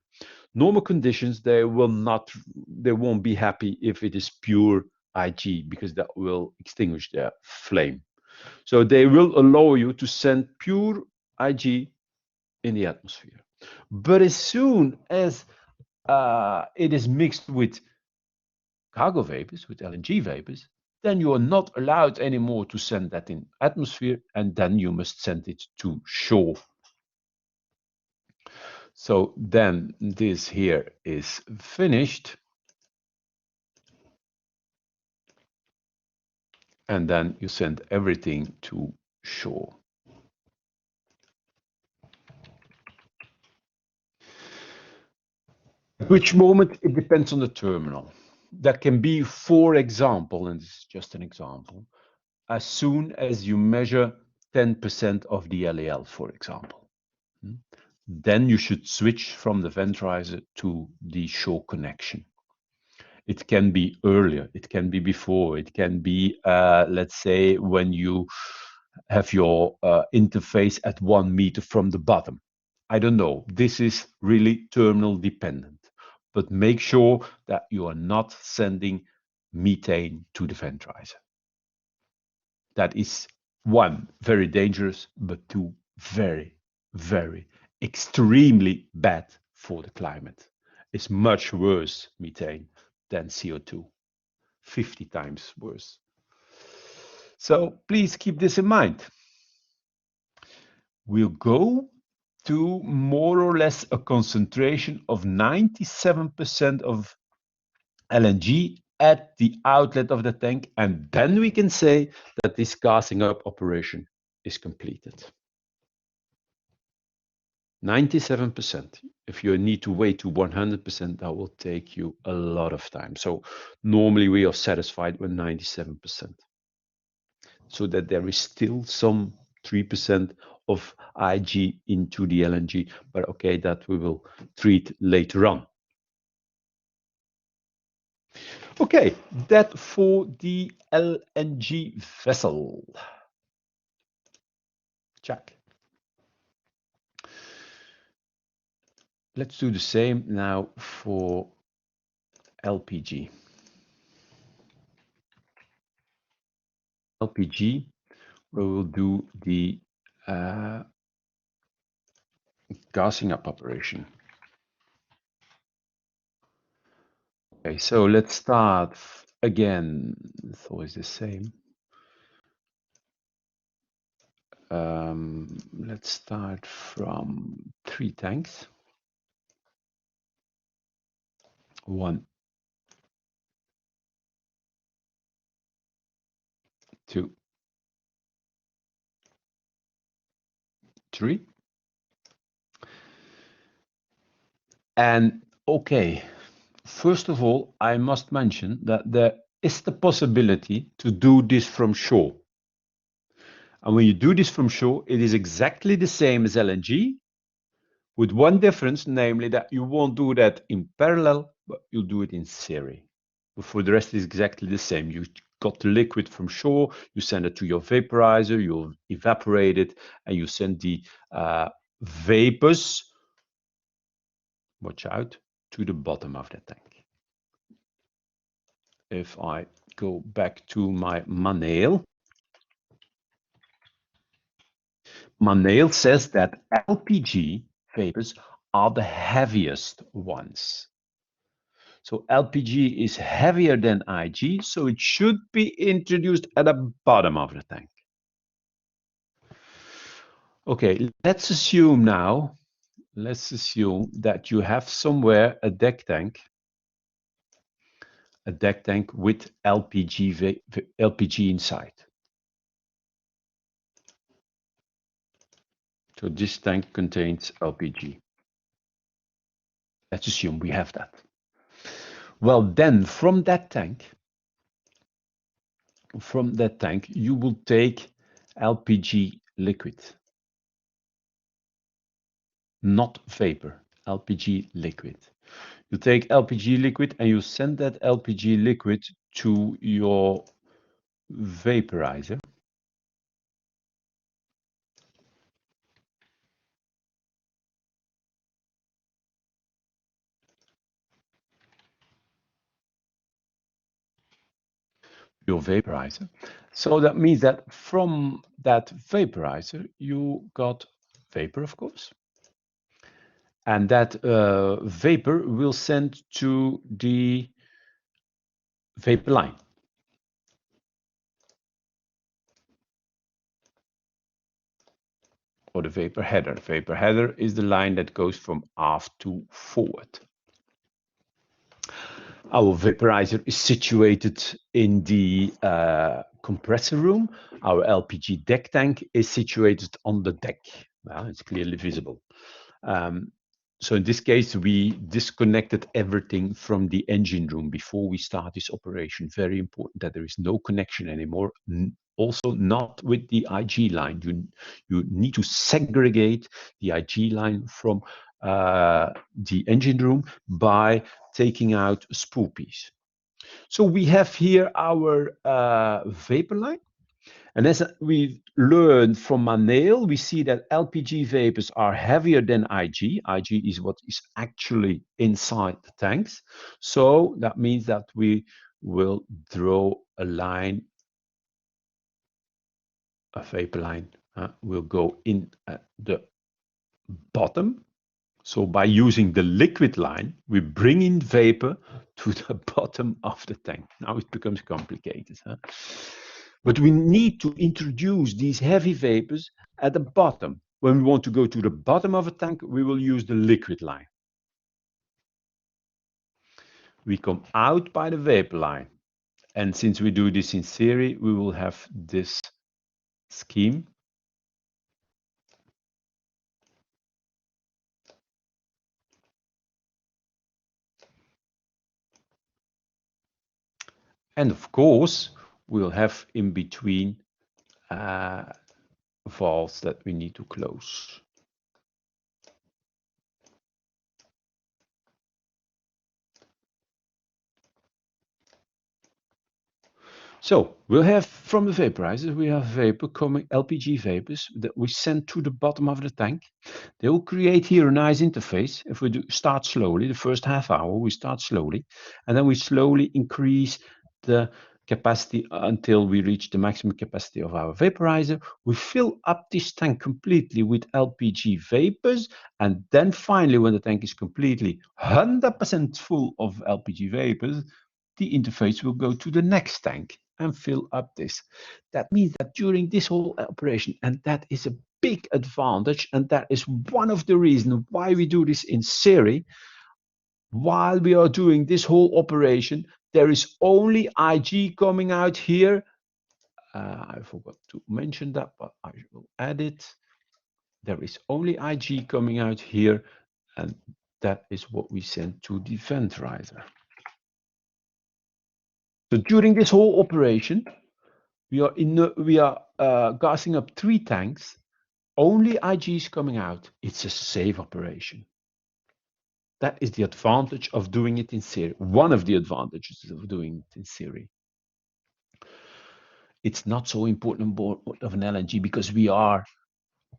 Normal conditions, they won't be happy if it is pure IG, because that will extinguish their flame. So they will allow you to send pure IG in the atmosphere. But as soon as it is mixed with cargo vapors, with LNG vapors, then you are not allowed anymore to send that in atmosphere, and then you must send it to shore. So then this here is finished. And then you send everything to shore. At which moment, it depends on the terminal. That can be, for example, and this is just an example, as soon as you measure 10% of the LEL, for example. Then you should switch from the venturizer to the shore connection. It can be earlier, it can be before, it can be, let's say, when you have your interface at 1 meter from the bottom. I don't know. This is really terminal dependent. But make sure that you are not sending methane to the venturizer. That is, one, very dangerous, but two, very, very, extremely bad for the climate. It's much worse, methane, than CO2. 50 times worse. So please keep this in mind. We'll go to more or less a concentration of 97% of LNG at the outlet of the tank, and then we can say that this gassing up operation is completed. 97%. If you need to wait to 100%, that will take you a lot of time. So normally we are satisfied with 97%. So that there is still some 3% of IG into the LNG, but okay, that we will treat later on. Okay, that for the LNG vessel. Check. Let's do the same now for LPG. LPG, we will do the gassing up operation. Okay, so let's start again. It's always the same. Let's start from 3 tanks. 1, 2, 3. And okay, First of all, I must mention that there is the possibility to do this from shore. And when you do this from shore, it is exactly the same as LNG, with one difference, namely that you won't do that in parallel, but you'll do it in series. But for the rest, it's exactly the same. You got the liquid from shore, you send it to your vaporizer, you evaporate it, and you send the vapors, watch out, to the bottom of the tank. If I go back to my manual, says that LPG vapors are the heaviest ones. So LPG is heavier than IG, so it should be introduced at the bottom of the tank. Okay, let's assume that you have somewhere a deck tank with LPG inside. So this tank contains LPG. Let's assume we have that. Well, then from that tank, you will take LPG liquid, not vapor, LPG liquid. You take LPG liquid and you send that LPG liquid to your vaporizer. So that means that from that vaporizer, you got vapor, of course. And that vapor will send to the vapor line. Or the vapor header. Vapor header is the line that goes from aft to forward. Our vaporizer is situated in the compressor room. Our LPG deck tank is situated on the deck. Well, it's clearly visible. So in this case, we disconnected everything from the engine room before we start this operation. Very important that there is no connection anymore. Also not with the IG line. You need to segregate the IG line from the engine room by taking out spoopies. So we have here our vapor line. And as we learned from Manuel, we see that LPG vapors are heavier than IG. IG is what is actually inside the tanks. So that means that we will draw a line, a vapor line, will go in at the bottom. So by using the liquid line, we bring in vapor to the bottom of the tank. Now it becomes complicated. But we need to introduce these heavy vapors at the bottom. When we want to go to the bottom of a tank, we will use the liquid line. We come out by the vapor line. And since we do this in series, we will have this scheme. And of course, we'll have in between valves that we need to close. So we'll have from the vaporizers, we have vapor coming, LPG vapors that we send to the bottom of the tank. They will create here a nice interface. If we start slowly, the first half hour, we start slowly, and then we slowly increase the capacity until we reach the maximum capacity of our vaporizer. We fill up this tank completely with LPG vapors, and then finally, when the tank is completely 100% full of LPG vapors, the interface will go to the next tank and fill up this. That means that during this whole operation, and that is a big advantage, and that is one of the reasons why we do this in series. While we are doing this whole operation, there is only IG coming out here. I forgot to mention that, but I will add it. There is only IG coming out here, and that is what we send to the vaporizer. So during this whole operation, we are gassing up 3 tanks. Only IG is coming out. It's a safe operation. That is the advantage of doing it in series. One of the advantages of doing it in series. It's not so important of an LNG because we are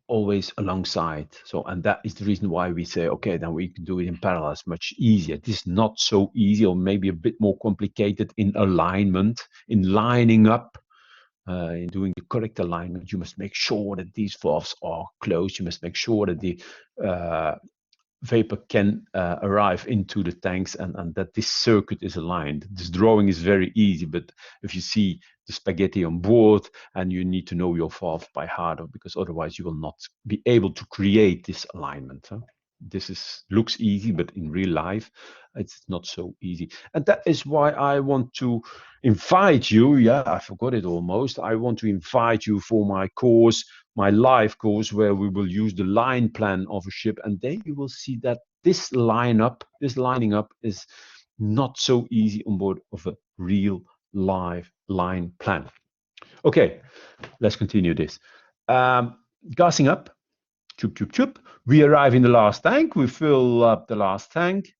always alongside. So, and that is the reason why we say, okay, then we can do it in parallel. It's much easier. It is not so easy, or maybe a bit more complicated in alignment, in lining up. In doing the correct alignment, you must make sure that these valves are closed. You must make sure that the vapor can arrive into the tanks and that this circuit is aligned. This drawing is very easy, but if you see the spaghetti on board, and you need to know your valve by heart, because otherwise you will not be able to create this alignment. This looks easy, but in real life, it's not so easy. And that is why I want to invite you. Yeah, I forgot it almost. I want to invite you for my course, my live course, where we will use the line plan of a ship. And then you will see that this lining up is not so easy on board of a real live line plan. Okay, let's continue this. Gassing up. Chup, chup, chup. We arrive in the last tank. We fill up the last tank.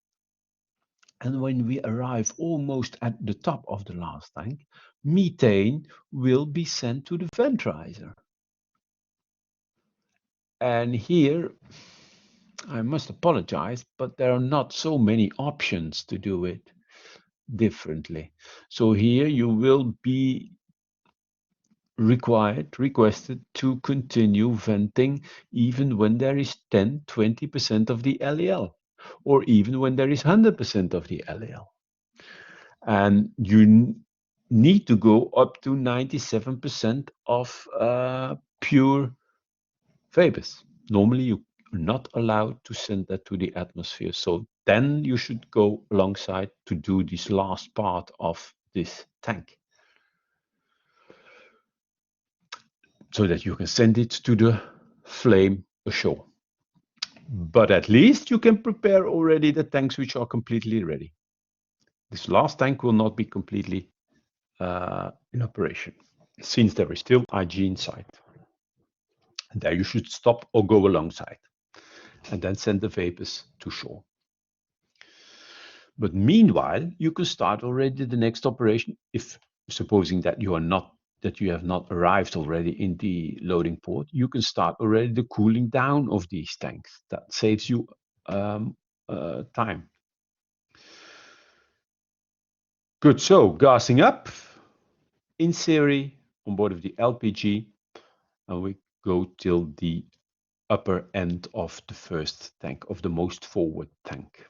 And when we arrive almost at the top of the last tank, methane will be sent to the vent riser. And here, I must apologize, but there are not so many options to do it differently. So here you will be requested to continue venting even when there is 10-20% of the LEL, or even when there is 100% of the LEL. And you need to go up to 97% of pure vapors. Normally you're not allowed to send that to the atmosphere. So then you should go alongside to do this last part of this tank, so that you can send it to the flame ashore. But at least you can prepare already the tanks which are completely ready. This last tank will not be completely in operation, since there is still IG inside. And there you should stop or go alongside, and then send the vapors to shore. But meanwhile, you can start already the next operation, if supposing that you have not arrived already in the loading port. You can start already the cooling down of these tanks. That saves you time. Good. So gassing up in series on board of the LPG, and we go till the upper end of the first tank, of the most forward tank.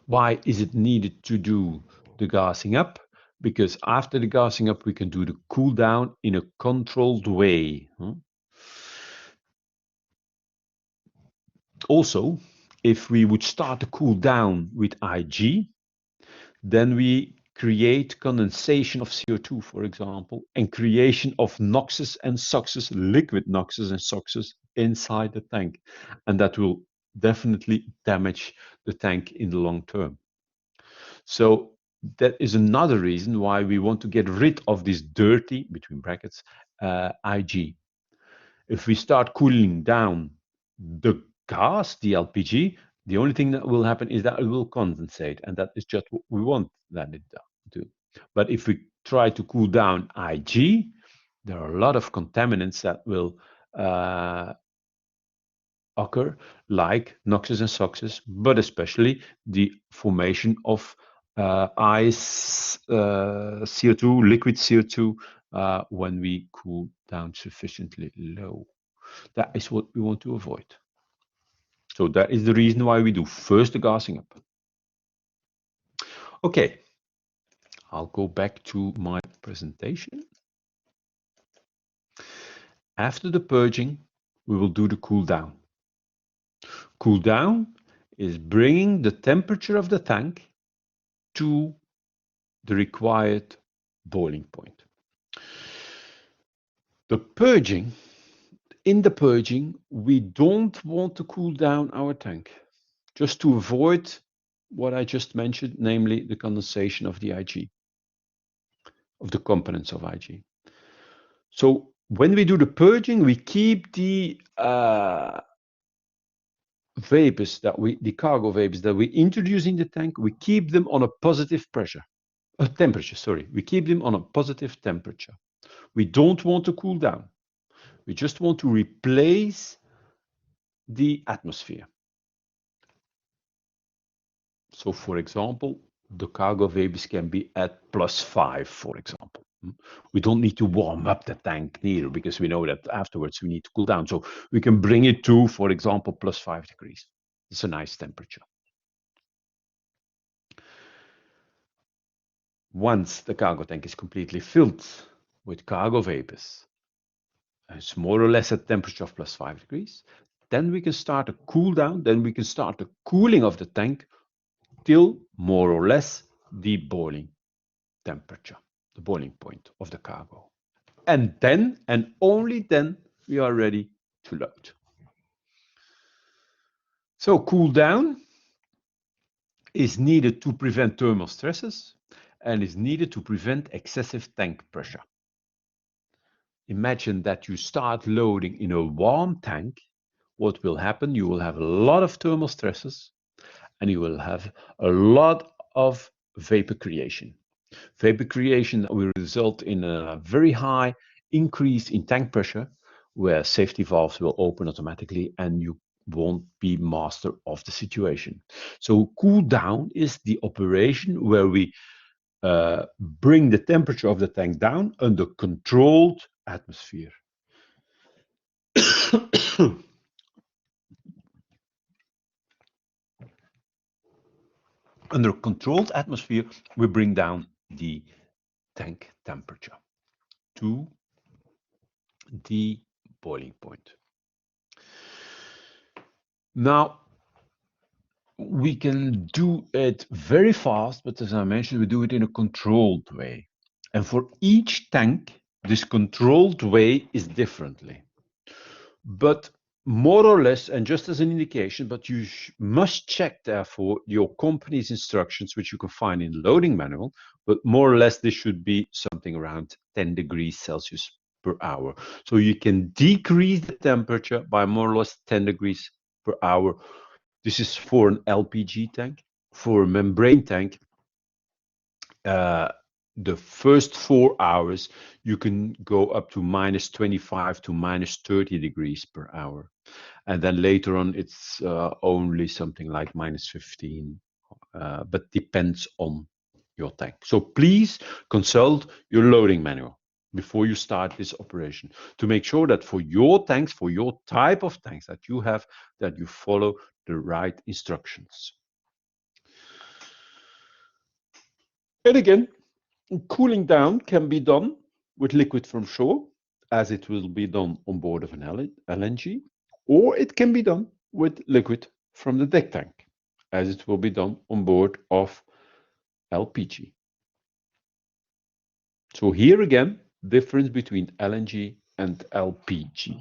Why is it needed to do the gassing up? Because after the gassing up, we can do the cool down in a controlled way. Also, if we would start the cool down with IG, then we create condensation of CO2, for example, and creation of NOxes and SOxes, liquid NOxes and SOxes inside the tank. And that will definitely damage the tank in the long term. So that is another reason why we want to get rid of this dirty, between brackets, IG. If we start cooling down the gas, the LPG, the only thing that will happen is that it will condensate, and that is just what we want that it do. But if we try to cool down IG, there are a lot of contaminants that will occur, like NOxes and SOxes, but especially the formation of ice, CO2, liquid CO2, when we cool down sufficiently low. That is what we want to avoid. So that is the reason why we do first the gassing up. Okay, I'll go back to my presentation. After the purging, we will do the cool down. Cool down is bringing the temperature of the tank to the required boiling point. In the purging, we don't want to cool down our tank, just to avoid what I just mentioned, namely the condensation of the IG, of the components of IG. So when we do the purging, we keep the vapors the cargo vapors that we introduce in the tank, we keep them on a positive temperature, sorry. We keep them on a positive temperature. We don't want to cool down. We just want to replace the atmosphere. So for example, the cargo vapors can be at +5, for example. We don't need to warm up the tank neither, because we know that afterwards we need to cool down. So we can bring it to, for example, +5 degrees. It's a nice temperature. Once the cargo tank is completely filled with cargo vapors, it's more or less at temperature of +5 degrees, then we can start a cool down, then we can start the cooling of the tank till more or less the boiling temperature, the boiling point of the cargo. And then, and only then, we are ready to load. So cool down is needed to prevent thermal stresses and is needed to prevent excessive tank pressure. Imagine that you start loading in a warm tank. What will happen? You will have a lot of thermal stresses and you will have a lot of vapor creation. Vapor creation will result in a very high increase in tank pressure, where safety valves will open automatically and you won't be master of the situation. So cool down is the operation where we bring the temperature of the tank down under controlled atmosphere. Under controlled atmosphere, we bring down the tank temperature to the boiling point. Now, we can do it very fast, but as I mentioned, we do it in a controlled way. And for each tank, this controlled way is differently. But more or less, and just as an indication, but you must check, therefore, your company's instructions, which you can find in the loading manual, but more or less, this should be something around 10 degrees Celsius per hour. So you can decrease the temperature by more or less 10 degrees per hour. This is for an LPG tank. For a membrane tank, the first 4 hours, you can go up to -25 to -30 degrees per hour. And then later on, it's only something like -15, but depends on your tank. So please consult your loading manual before you start this operation to make sure that for your tanks, for your type of tanks that you have, that you follow the right instructions. And again, cooling down can be done with liquid from shore, as it will be done on board of an LNG, or it can be done with liquid from the deck tank, as it will be done on board of LPG. So here again, difference between LNG and LPG.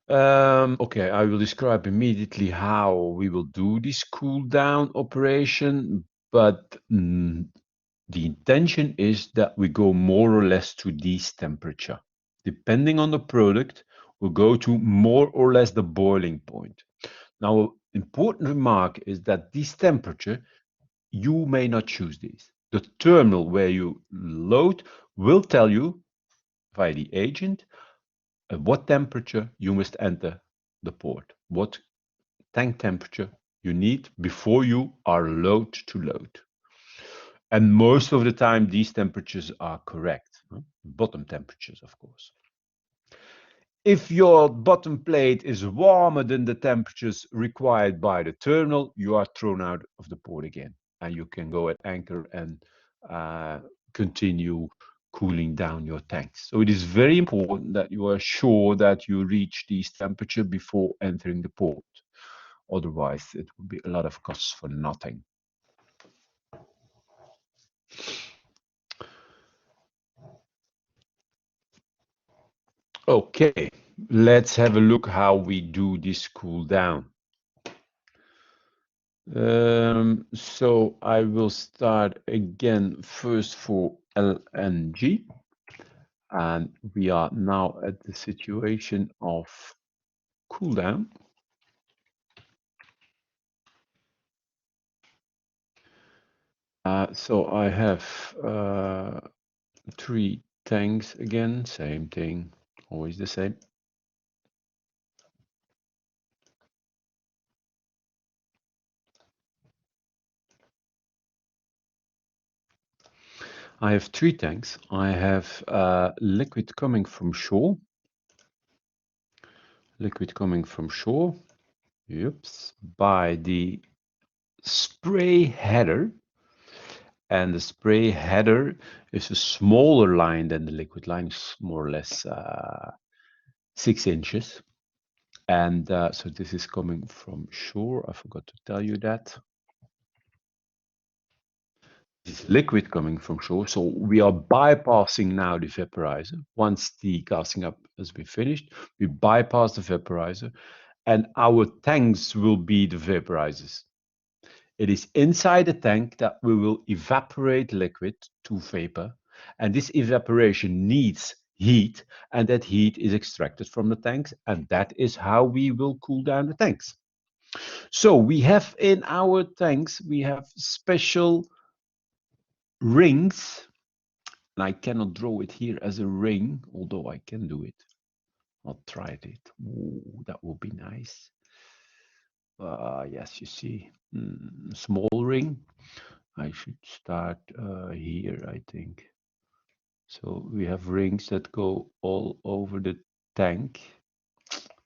Okay, I will describe immediately how we will do this cool down operation, but the intention is that we go more or less to this temperature. Depending on the product, we'll go to more or less the boiling point. Now, important remark is that this temperature, you may not choose this. The terminal where you load will tell you via the agent at what temperature you must enter the port, what tank temperature you need before you are allowed to load. And most of the time, these temperatures are correct. Bottom temperatures, of course. If your bottom plate is warmer than the temperatures required by the terminal, you are thrown out of the port again. And you can go at anchor and continue cooling down your tanks. So it is very important that you are sure that you reach these temperatures before entering the port. Otherwise, it will be a lot of costs for nothing. Okay, let's have a look how we do this cool down. So I will start again first for LNG. And we are now at the situation of cool down. So I have 3 tanks again, same thing, always the same. I have 3 tanks. I have liquid coming from shore. Liquid coming from shore. Oops, by the spray header. And the spray header is a smaller line than the liquid line, it's more or less 6 inches. And so this is coming from shore. I forgot to tell you that. This is liquid coming from shore. So we are bypassing now the vaporizer. Once the casting up has been finished, we bypass the vaporizer and our tanks will be the vaporizers. It is inside the tank that we will evaporate liquid to vapor. And this evaporation needs heat, and that heat is extracted from the tanks. And that is how we will cool down the tanks. So we have in our tanks, we have special rings. And I cannot draw it here as a ring, although I can do it. I'll try it. Ooh, that will be nice. Yes, you see, small ring. I should start here, I think. So we have rings that go all over the tank.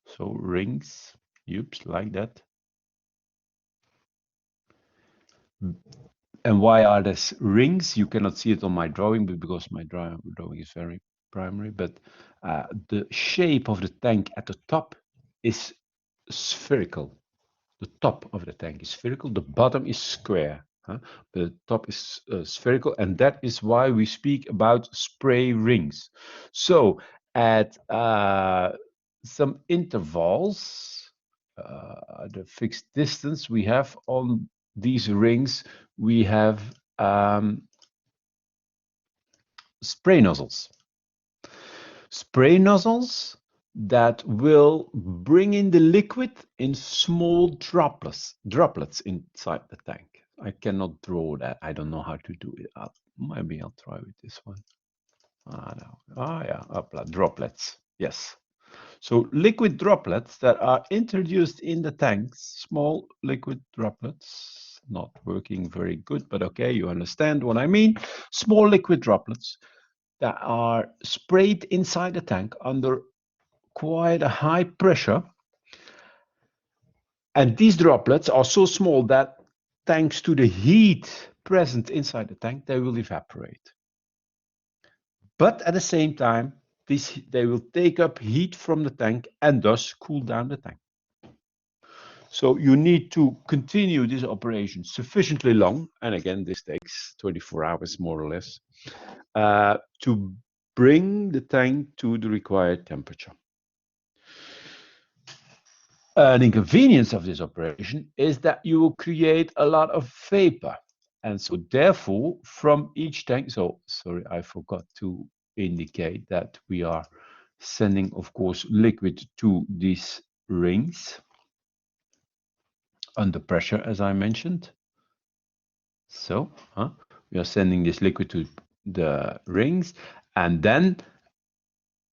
So rings, oops, like that. And why are these rings? You cannot see it on my drawing, but because my drawing is very primary, but the shape of the tank at the top is spherical. The top of the tank is spherical, the bottom is square. The top is spherical, and that is why we speak about spray rings. So at some intervals, the fixed distance we have on these rings, we have spray nozzles. Spray nozzles that will bring in the liquid in small droplets inside the tank. I cannot draw that. I don't know how to do it. Maybe I'll try with this one. No. Yeah, droplets. Yes. So liquid droplets that are introduced in the tanks, small liquid droplets, not working very good, but okay, you understand what I mean. Small liquid droplets that are sprayed inside the tank under quite a high pressure. And these droplets are so small that thanks to the heat present inside the tank, they will evaporate. But at the same time, they will take up heat from the tank and thus cool down the tank. So you need to continue this operation sufficiently long, and again, this takes 24 hours more or less, to bring the tank to the required temperature. An inconvenience of this operation is that you will create a lot of vapor. And so therefore, from each tank, so sorry, I forgot to indicate that we are sending, of course, liquid to these rings under pressure, as I mentioned. So we are sending this liquid to the rings, and then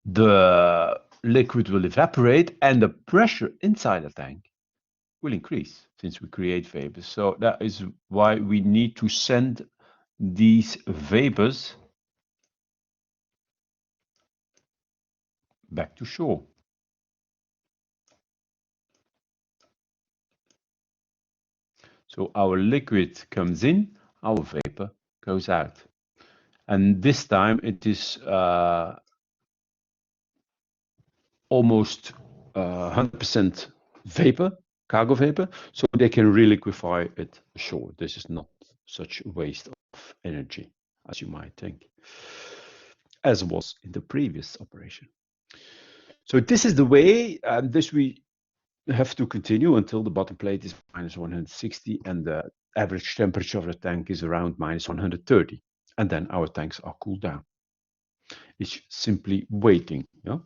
the liquid will evaporate and the pressure inside the tank will increase since we create vapors. So that is why we need to send these vapors back to shore. So our liquid comes in, our vapor goes out. And this time it is almost 100% vapor, cargo vapor, so they can reliquefy it ashore. This is not such a waste of energy as you might think, as was in the previous operation. So this is the way, this we have to continue until the bottom plate is minus 160 and the average temperature of the tank is around minus 130. And then our tanks are cooled down. It's simply waiting. Yeah?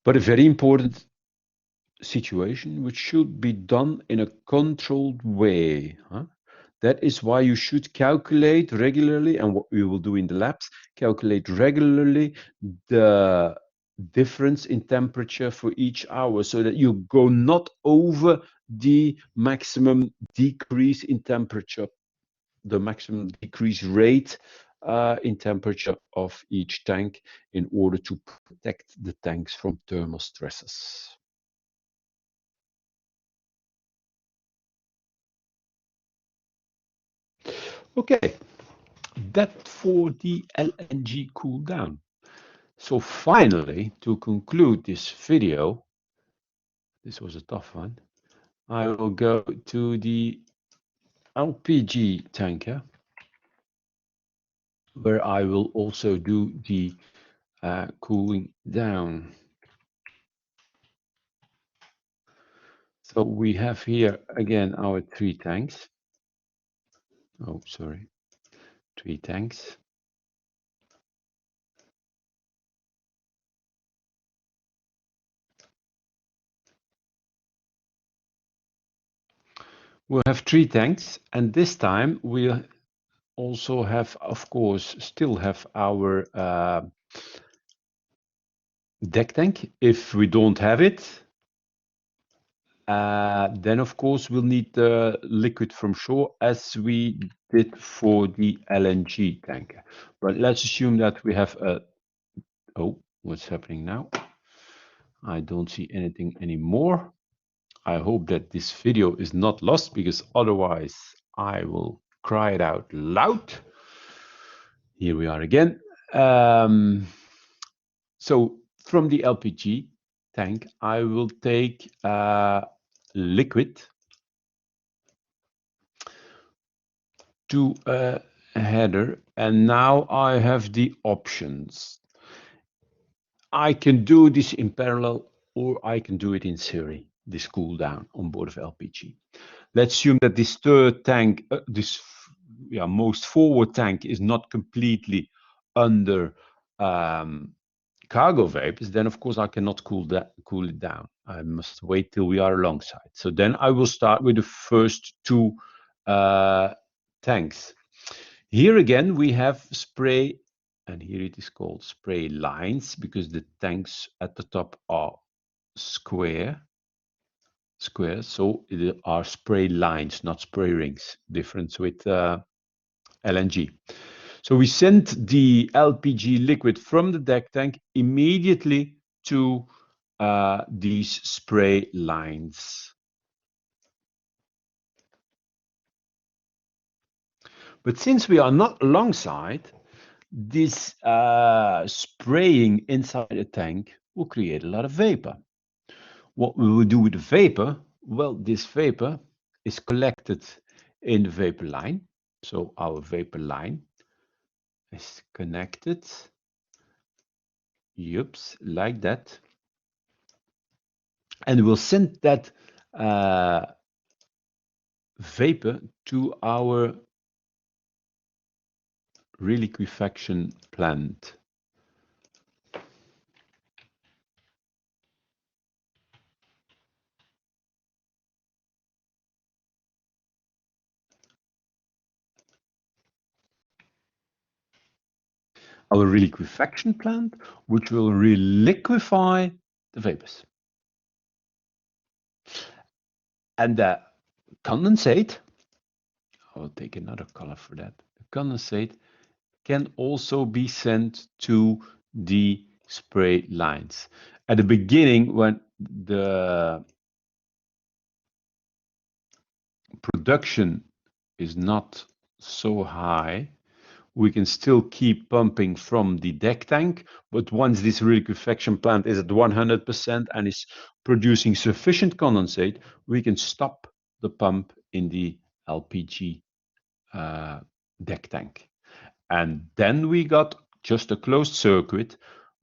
But a very important situation which should be done in a controlled way. Huh? That is why you should calculate regularly, and what we will do in the labs, calculate regularly the difference in temperature for each hour so that you go not over the maximum decrease in temperature, the maximum decrease rate in temperature of each tank in order to protect the tanks from thermal stresses. Okay, that for the LNG cool down. So finally, to conclude this video, this was a tough one, I will go to the LPG tanker, where I will also do the cooling down. So we have here again our 3 tanks. Oh, sorry, 3 tanks. We'll have 3 tanks, and this time we'll also have, of course, still have our deck tank. If we don't have it, then of course we'll need the liquid from shore as we did for the LNG tanker. But let's assume that we have a, oh, what's happening now? I don't see anything anymore. I hope that this video is not lost, because otherwise I will cry it out loud. Here we are again. So from the LPG tank, I will take liquid to a header, and now I have the options. I can do this in parallel, or I can do it in series, this cool down on board of LPG. Let's assume that this third tank, this most forward tank, is not completely under cargo vapors. Then of course I cannot cool it down. I must wait till we are alongside. So then I will start with the first 2 tanks. Here again we have spray, and here it is called spray lines, because the tanks at the top are square, so it are spray lines, not spray rings. Difference with LNG. So we sent the LPG liquid from the deck tank immediately to these spray lines. But since we are not alongside, this spraying inside a tank will create a lot of vapor. What we will do with the vapor? Well, this vapor is collected in the vapor line. So our vapor line is connected, yups, like that. And we'll send that vapor to our reliquefaction plant. Our reliquefaction plant, which will reliquefy the vapors. And the condensate, I'll take another color for that. The condensate can also be sent to the spray lines. At the beginning, when the production is not so high, we can still keep pumping from the deck tank, but once this reliquefaction plant is at 100% and is producing sufficient condensate, we can stop the pump in the LPG deck tank. And then we got just a closed circuit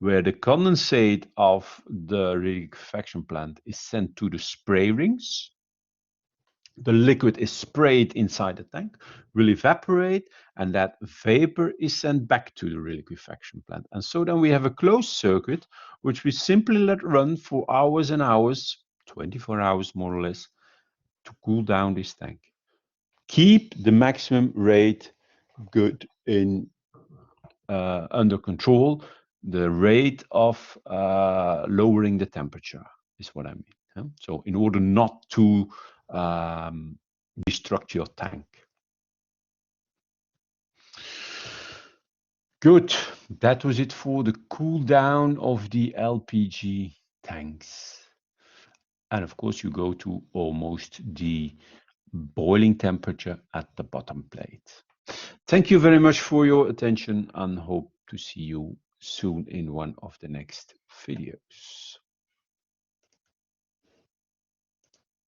where the condensate of the reliquefaction plant is sent to the spray rings. The liquid is sprayed inside the tank, will evaporate, and that vapor is sent back to the reliquefaction plant. And so then we have a closed circuit, which we simply let run for hours and hours, 24 hours more or less, to cool down this tank. Keep the maximum rate good in under control. The rate of lowering the temperature is what I mean. Yeah? So in order not to destruct your tank. Good, that was it for the cool down of the LPG tanks. And of course you go to almost the boiling temperature at the bottom plate. Thank you very much for your attention and hope to see you soon in one of the next videos.